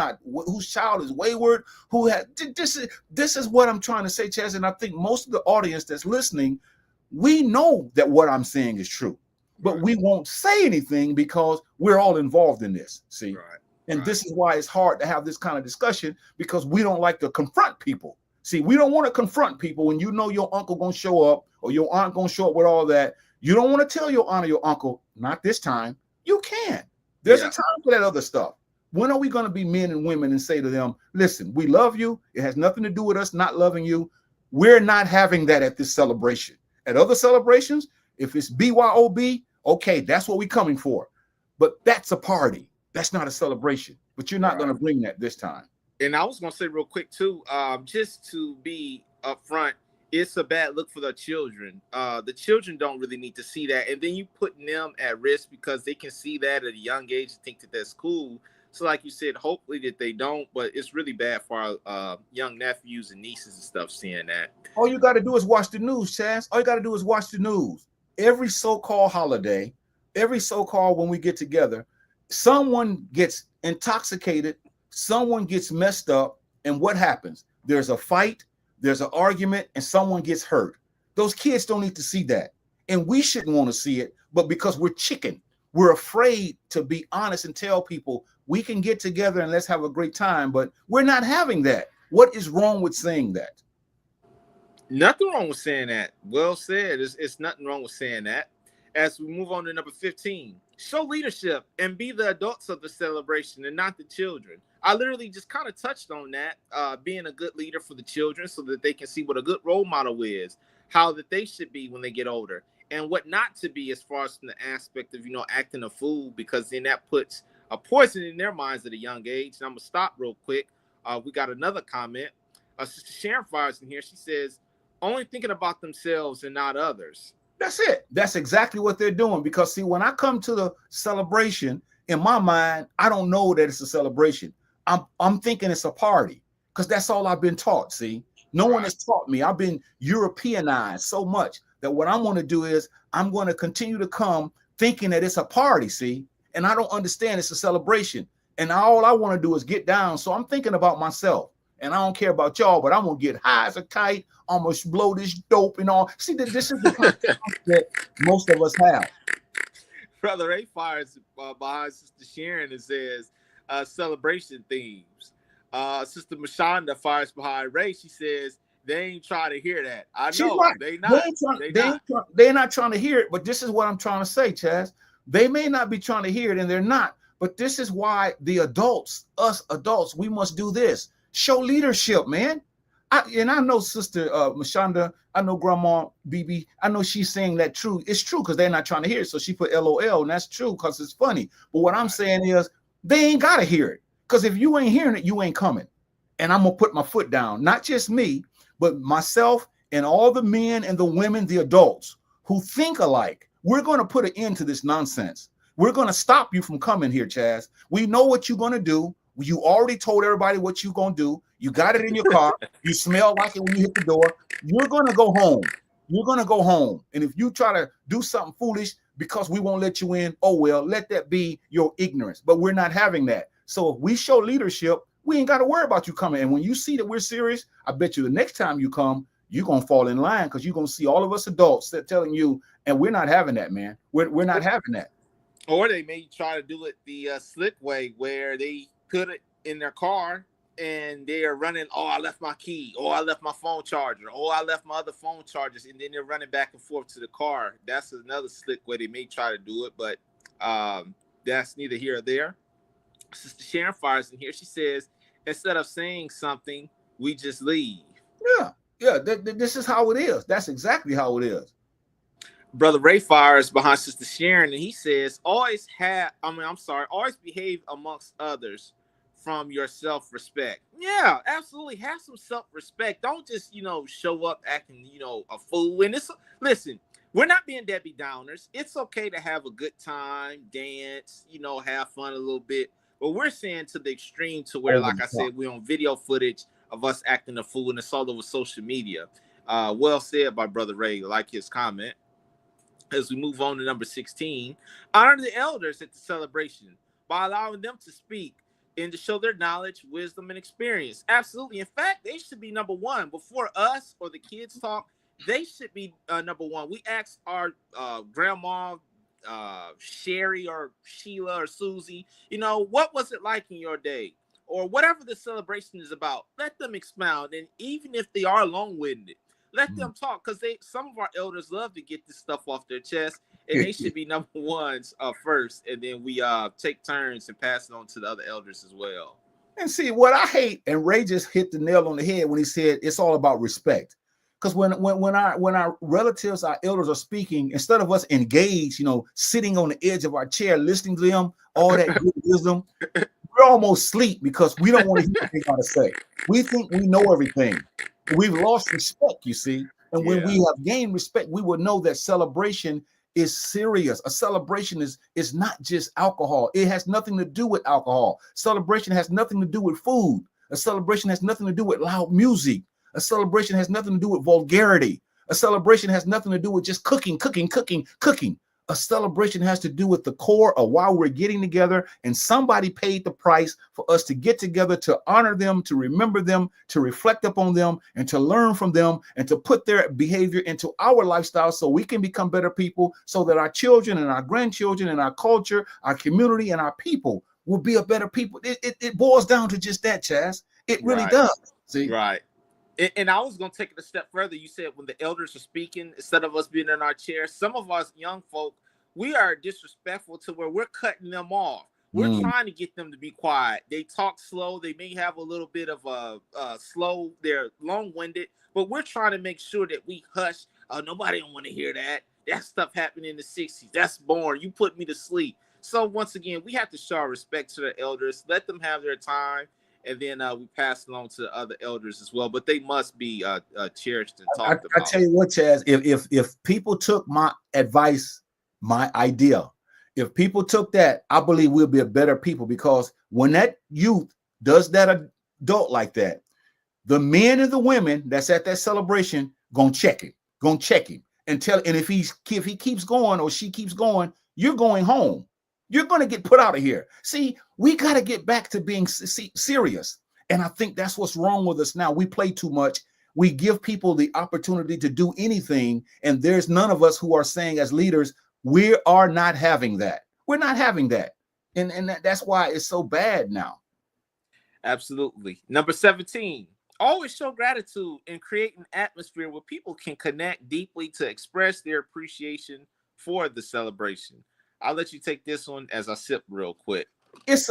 wayward, who had this is what I'm trying to say, Chaz. And I think most of the audience that's listening, we know that what I'm saying is true, but we won't say anything because we're all involved in this. See, and this is why it's hard to have this kind of discussion, because we don't like to confront people. See, we don't want to confront people when you know your uncle gonna show up or your aunt gonna show up with all that. You don't want to tell your aunt or your uncle, not this time. You can. There's a time for that other stuff. When are we going to be men and women and say to them, listen, we love you. It has nothing to do with us not loving you. We're not having that at this celebration. At other celebrations, if it's BYOB, okay, that's what we're coming for. But that's a party. That's not a celebration. But you're not going to bring that this time. And I was going to say real quick, too, just to be upfront, it's a bad look for the children. The children don't really need to see that. And then you putting them at risk because they can see that at a young age and think that that's cool. So like you said, hopefully that they don't, but it's really bad for our young nephews and nieces and stuff seeing that. All you got to do is watch the news, Chaz. All you got to do is watch the news. Every so-called holiday, every so-called when we get together, someone gets intoxicated, someone gets messed up, and what happens? There's a fight, there's an argument, and someone gets hurt. Those kids don't need to see that. And we shouldn't want to see it, but because we're chicken, we're afraid to be honest and tell people we can get together and let's have a great time, but we're not having that. What is wrong with saying that? Nothing wrong with saying that. Well said. It's nothing wrong with saying that. As we move on to number 15, show leadership and be the adults of the celebration and not the children. I literally just kind of touched on that, being a good leader for the children so that they can see what a good role model is, how that they should be when they get older, and what not to be as far as from the aspect of, acting a fool, because then that puts a poison in their minds at a young age. And I'm going to stop real quick. We got another comment. Sister Sharon fires in here. She says, only thinking about themselves and not others. That's it. That's exactly what they're doing. Because, see, when I come to the celebration, in my mind, I don't know that it's a celebration. I'm thinking it's a party, because that's all I've been taught. See, no one has taught me. I've been Europeanized so much that what I'm going to do is I'm going to continue to come thinking that it's a party. See, and I don't understand it's a celebration. And all I want to do is get down. So I'm thinking about myself, and I don't care about y'all, but I'm going to get high as a kite. I'm going to blow this dope and all. See, this is the kind of that most of us have. Brother A fires behind Sister Sharon and says, celebration themes. Sister Mashonda fires behind Ray. She says they ain't trying to hear that. I know they not. They're not trying to hear it. But this is what I'm trying to say, Chaz. They may not be trying to hear it, and they're not. But this is why the adults, us adults, we must do this. Show leadership, man. I know Sister Mashonda. I know Grandma BB. I know she's saying that true. It's true because they're not trying to hear it. So she put LOL, and that's true because it's funny. But what I'm saying is, they ain't got to hear it, because if you ain't hearing it, you ain't coming. And I'm going to put my foot down, not just me, but myself and all the men and the women, the adults who think alike. We're going to put an end to this nonsense. We're going to stop you from coming here, Chaz. We know what you're going to do. You already told everybody what you're going to do. You got it in your car. You smell like it when you hit the door. You're going to go home. You're going to go home. And if you try to do something foolish because we won't let you in, oh, well, let that be your ignorance. But we're not having that. So if we show leadership, we ain't got to worry about you coming. And when you see that we're serious, I bet you the next time you come, you're going to fall in line, because you're going to see all of us adults that telling you, and we're not having that, man. We're not having that. Or they may try to do it the slick way, where they put it in their car and they are running, oh, I left my key, oh, I left my phone charger, oh, I left my other phone chargers, and then they're running back and forth to the car. That's another slick way they may try to do it, but that's neither here or there. Sister Sharon fires in here. She says, instead of saying something, we just leave. Yeah, yeah. This is how it is. That's exactly how it is. Brother Ray fires behind Sister Sharon, and he says, always behave amongst others from your self-respect. Yeah, absolutely. Have some self-respect. Don't just, show up acting, a fool. And listen, we're not being Debbie Downers. It's okay to have a good time, dance, have fun a little bit. But we're saying to the extreme to where, Over like the I top. said, we're on video footage of us acting a fool, and it's all over social media. Well said by Brother Ray. Like his comment. As we move on to number 16, honor the elders at the celebration by allowing them to speak and to show their knowledge, wisdom, and experience. Absolutely. In fact, they should be number one. Before us or the kids talk, they should be number one. We asked our grandma, Sherry or Sheila or Susie, what was it like in your day? Or whatever the celebration is about, let them expound. And even if they are long-winded, let them talk, because some of our elders love to get this stuff off their chest, and they should be number ones first, and then we take turns and pass it on to the other elders as well. And see what I hate, and Ray just hit the nail on the head when he said it's all about respect. Because when our relatives, our elders are speaking, instead of us engaged, sitting on the edge of our chair listening to them, all that good wisdom, we're almost asleep because we don't want to hear what they got to say. We think we know everything. We've lost respect, you see. And when we have gained respect, we will know that celebration is serious. A celebration is not just alcohol. It has nothing to do with alcohol. Celebration has nothing to do with food. A celebration has nothing to do with loud music. A celebration has nothing to do with vulgarity. A celebration has nothing to do with just cooking. A celebration has to do with the core of why we're getting together, and somebody paid the price for us to get together, to honor them, to remember them, to reflect upon them, and to learn from them, and to put their behavior into our lifestyle so we can become better people, so that our children and our grandchildren and our culture, our community, and our people will be a better people. It boils down to just that, Chazz. It really does. See? Right. And I was going to take it a step further. You said when the elders are speaking, instead of us being in our chairs, some of us young folk, we are disrespectful to where we're cutting them off. We're trying to get them to be quiet. They talk slow. They may have a little bit of a slow. They're long-winded, but we're trying to make sure that we hush. Nobody don't want to hear that. That stuff happened in the 60s. That's boring. You put me to sleep. So once again, we have to show our respect to the elders. Let them have their time. And then we pass it on to the other elders as well, but they must be cherished and talked about. I tell you what, Chazz, if people took my advice, my idea, if people took that, I believe we'll be a better people, because when that youth does that adult like that, the men and the women that's at that celebration gonna check him, and if he keeps going or she keeps going, you're going home. You're going to get put out of here. See, we got to get back to being serious. And I think that's what's wrong with us now. We play too much. We give people the opportunity to do anything. And there's none of us who are saying as leaders, we are not having that. We're not having that. And that's why it's so bad now. Absolutely. Number 17, always show gratitude and create an atmosphere where people can connect deeply to express their appreciation for the celebration. I'll let you take this one as I sip real quick. It's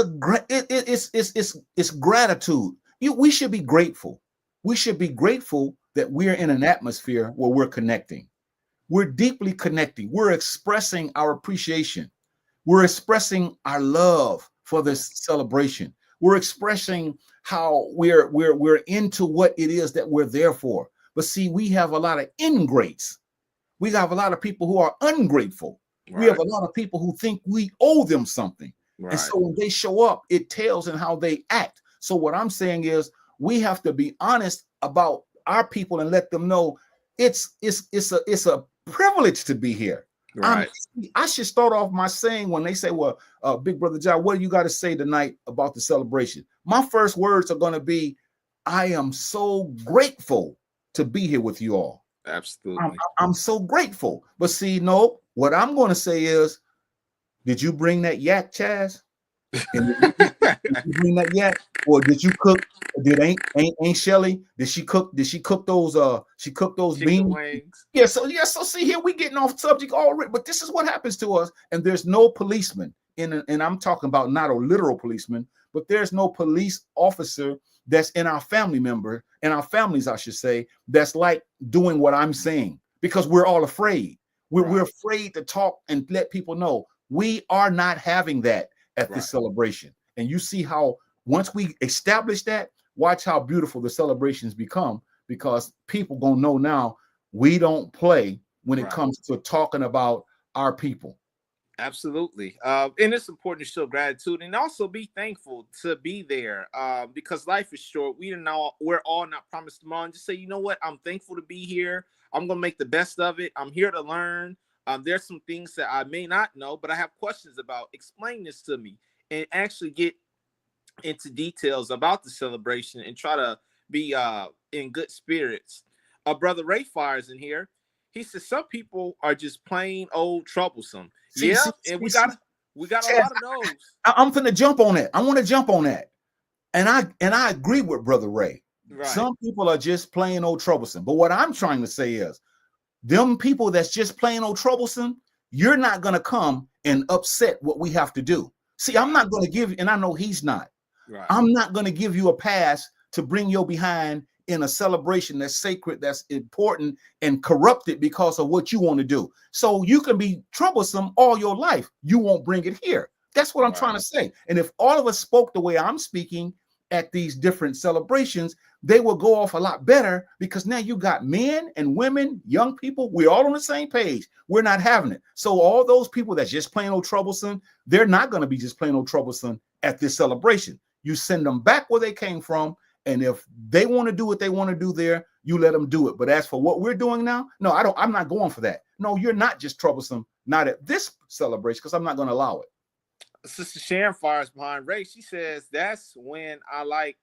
gratitude. We should be grateful. We should be grateful that we're in an atmosphere where we're connecting. We're deeply connecting. We're expressing our appreciation. We're expressing our love for this celebration. We're expressing how we're into what it is that we're there for. But see, we have a lot of ingrates. We have a lot of people who are ungrateful. Right. We have a lot of people who think we owe them something. Right. And so when they show up, it tells in how they act. So what I'm saying is we have to be honest about our people and let them know it's a privilege to be here. Right. I should start off my saying when they say, well, Big Brother John, what do you got to say tonight about the celebration? My first words are going to be, I am so grateful to be here with you all. Absolutely. I'm so grateful. But see, no, what I'm going to say is, did you bring that yak, Chazz? Did you bring that yak? Or did you cook? Did ain't Shelly? Did she cook those beans? Wings. Yeah, so see here we getting off subject already, but this is what happens to us, and there's no policeman. and I'm talking about not a literal policeman, but there's no police officer that's in our family member, in our families, I should say, that's like doing what I'm saying, because we're all afraid. We're afraid to talk and let people know we are not having that at this celebration. And you see how once we establish that, watch how beautiful the celebrations become, because people gonna know now we don't play when it comes to talking about our people. Absolutely. And it's important to show gratitude and also be thankful to be there, because life is short. We're all not promised tomorrow. And just say, you know what? I'm thankful to be here. I'm going to make the best of it. I'm here to learn. There's some things that I may not know, but I have questions about. Explain this to me and actually get into details about the celebration and try to be in good spirits. Brother Ray Fires in here. He says some people are just plain old troublesome. And we got a lot of those. I'm finna jump on that. I want to jump on that. And I agree with Brother Ray. Right. Some people are just plain old troublesome. But what I'm trying to say is, them people that's just plain old troublesome, you're not gonna come and upset what we have to do. See, I'm not gonna give, and I know he's not. Right. I'm not gonna give you a pass to bring your behind in a celebration that's sacred, that's important, and corrupted because of what you want to do. So you can be troublesome all your life. You won't bring it here. That's what I'm trying to say. And if all of us spoke the way I'm speaking at these different celebrations, they will go off a lot better, because now you got men and women, young people, we're all on the same page. We're not having it. So all those people that's just plain old troublesome, they're not going to be just plain old troublesome at this celebration. You send them back where they came from. And if they want to do what they want to do there, you let them do it. But as for what we're doing now, no, I'm not going for that. No, you're not just troublesome, not at this celebration, because I'm not going to allow it. Sister Sharon fires behind Ray. She says, that's when I like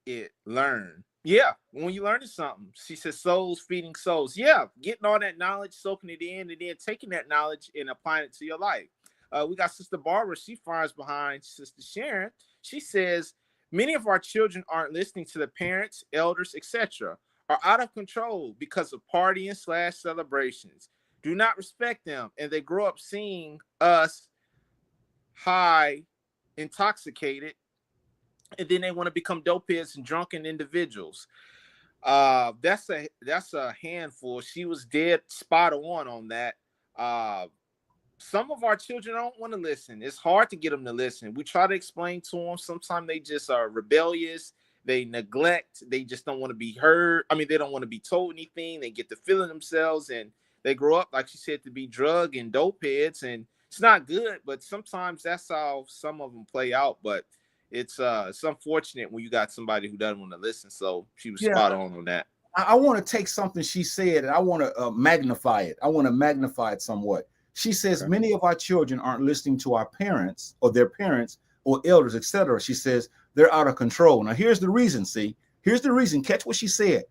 it. Learn. Yeah, when you learning something. She says, souls feeding souls. Yeah, getting all that knowledge, soaking it in, and then taking that knowledge and applying it to your life. We got Sister Barbara. She fires behind Sister Sharon. She says, many of our children aren't listening to the parents, elders, etc., are out of control because of partying / celebrations. Do not respect them, and they grow up seeing us high, intoxicated, and then they want to become dopeheads and drunken individuals. That's a handful. She was dead spot on that. Some of our children don't want to listen. It's hard to get them to listen. We try to explain to them. Sometimes they just are rebellious. They neglect. They just don't want to be heard. I mean, they don't want to be told anything. They get to feeling themselves, and they grow up, like she said, to be drug and dope heads. And it's not good, but sometimes that's how some of them play out. But it's unfortunate when you got somebody who doesn't want to listen. So she was spot on that. I want to take something she said, and I want to magnify it. I want to magnify it somewhat. She says, many of our children aren't listening to our parents or their parents or elders, etc. She says they're out of control. Now, here's the reason. Here's the reason. Catch what she said.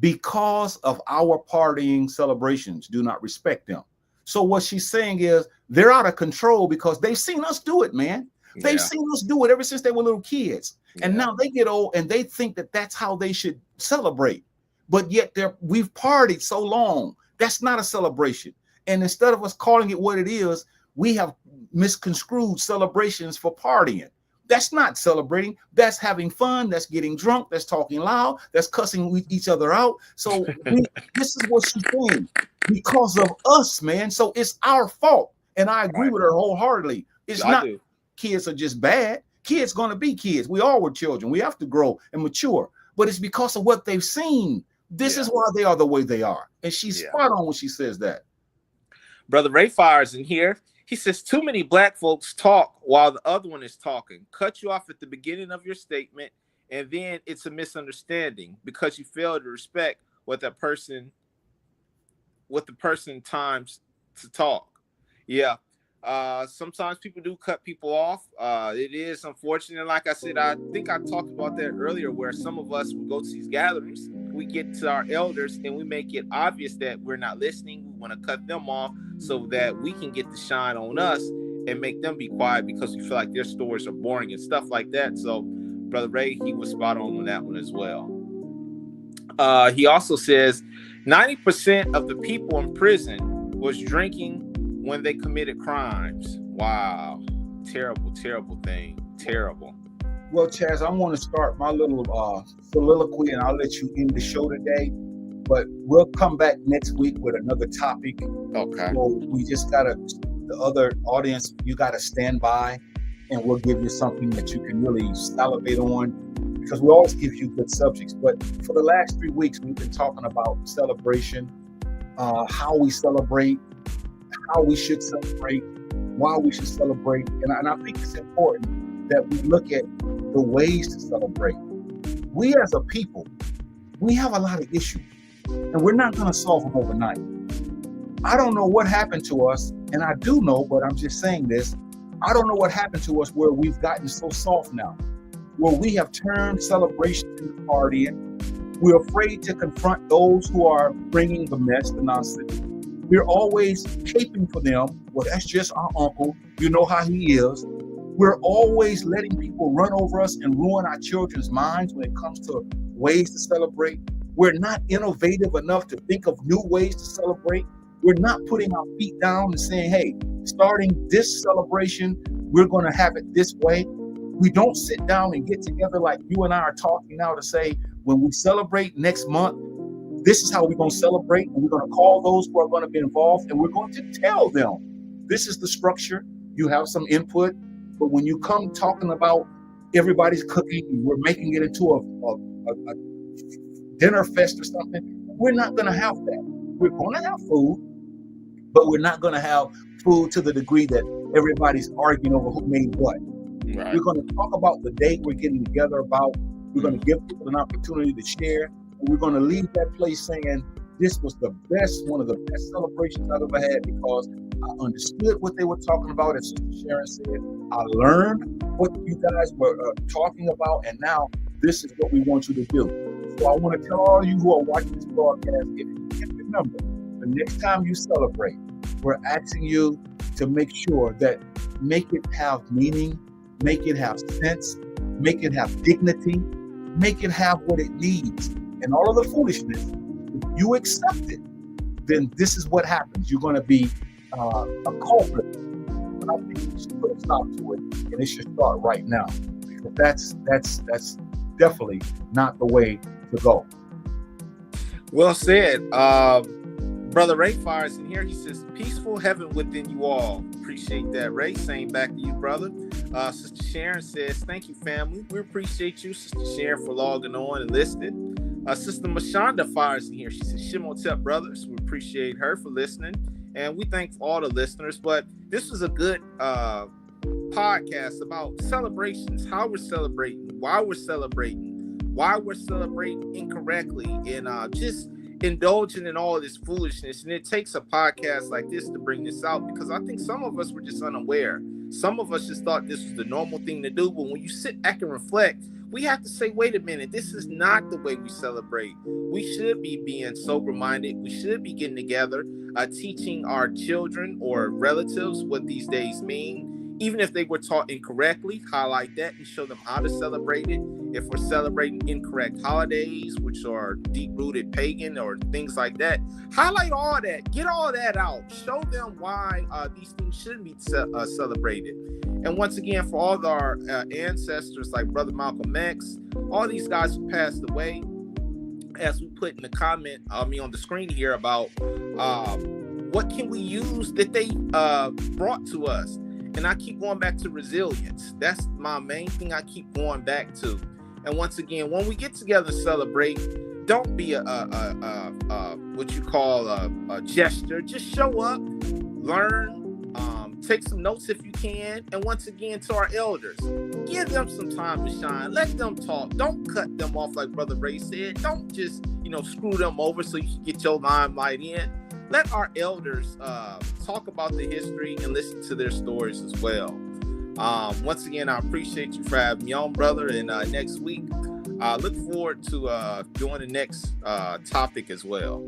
Because of our partying celebrations, do not respect them. So what she's saying is they're out of control because they've seen us do it, man. They've seen us do it ever since they were little kids. And now they get old and they think that that's how they should celebrate. But yet we've partied so long. That's not a celebration. And instead of us calling it what it is, we have misconstrued celebrations for partying. That's not celebrating. That's having fun. That's getting drunk. That's talking loud. That's cussing each other out. So this is what she's saying. Because of us, man. So it's our fault. And I agree with her wholeheartedly. It's not kids are just bad. Kids going to be kids. We all were children. We have to grow and mature. But it's because of what they've seen. This is why they are the way they are. And she's spot on when she says that. Brother Ray Fires in here. He says, too many black folks talk while the other one is talking. Cut you off at the beginning of your statement, and then it's a misunderstanding because you fail to respect what the person times to talk. Yeah. Sometimes people do cut people off. It is unfortunate. Like I said, I think I talked about that earlier, where some of us will go to these gatherings. We get to our elders and we make it obvious that we're not listening. We want to cut them off so that we can get the shine on us and make them be quiet because we feel like their stories are boring and stuff like that. So Brother Ray, he was spot on that one as well. He also says 90% of the people in prison was drinking when they committed crimes. Wow. terrible, terrible thing. Terrible. Well, Chazz, I want to start my little soliloquy, and I'll let you end the show today. But we'll come back next week with another topic. Okay. So we just gotta, the other audience, you gotta stand by, and we'll give you something that you can really salivate on, because we always give you good subjects. But for the last 3 weeks, we've been talking about celebration, how we celebrate, how we should celebrate, why we should celebrate, and I think it's important that we look at the ways to celebrate. We as a people, we have a lot of issues, and we're not going to solve them overnight. I don't know what happened to us, and I do know, but I'm just saying this, I don't know what happened to us where we've gotten so soft now, where we have turned celebration into partying. We're afraid to confront those who are bringing the mess, the nonsense. We're always caping for them. Well, that's just our uncle. You know how he is. We're always letting people run over us and ruin our children's minds when it comes to ways to celebrate. We're not innovative enough to think of new ways to celebrate. We're not putting our feet down and saying, hey, starting this celebration, we're going to have it this way. We don't sit down and get together like you and I are talking now to say, when we celebrate next month, this is how we're going to celebrate. And we're going to call those who are going to be involved, and we're going to tell them, this is the structure. You have some input. But when you come talking about everybody's cooking, we're making it into a dinner fest or something, we're not going to have that. We're going to have food, but we're not going to have food to the degree that everybody's arguing over who made what. Right. We're going to talk about the date we're getting together about. We're going to give people an opportunity to share. And we're going to leave that place saying, this was the best, one of the best celebrations I've ever had, because I understood what they were talking about. As Sister Sharon said, I learned what you guys were talking about, and now this is what we want you to do. So I want to tell all you who are watching this broadcast, if you can remember, the next time you celebrate, we're asking you to make sure that make it have meaning, make it have sense, make it have dignity, make it have what it needs. And all of the foolishness, if you accept it, then this is what happens. You're going to be a culprit. And I think we should put a stop to it, and it should start right now. Because that's definitely not the way to go. Well said. Brother Ray fires in here. He says, peaceful heaven within you all. Appreciate that, Ray. Same back to you, brother. Sister Sharon says, thank you, family. We appreciate you, Sister Sharon, for logging on and listening. Sister Mashonda fires in here. She says, Shimotep brothers. We appreciate her for listening. And we thank all the listeners. But this was a good podcast about celebrations, how we're celebrating, why we're celebrating incorrectly, and just indulging in all of this foolishness. And it takes a podcast like this to bring this out, because I think some of us were just unaware. Some of us just thought this was the normal thing to do. But when you sit back and reflect, we have to say, wait a minute, this is not the way we celebrate. We should be being sober-minded. We should be getting together, teaching our children or relatives what these days mean. Even if they were taught incorrectly, highlight that and show them how to celebrate it. If we're celebrating incorrect holidays, which are deep-rooted pagan or things like that, highlight all that. Get all that out. Show them why these things shouldn't be celebrated. And once again, for all of our ancestors like Brother Malcolm X, all these guys who passed away, as we put in the comment, on the screen here about what can we use that they brought to us. And I keep going back to resilience. That's my main thing I keep going back to. And once again, when we get together and celebrate, don't be what you call a gesture. Just show up, learn, take some notes if you can. And once again, to our elders, give them some time to shine. Let them talk. Don't cut them off like Brother Ray said. Don't just, screw them over so you can get your limelight in. Let our elders talk about the history and listen to their stories as well. Once again, I appreciate you for having me on, brother. And next week, I look forward to doing the next topic as well.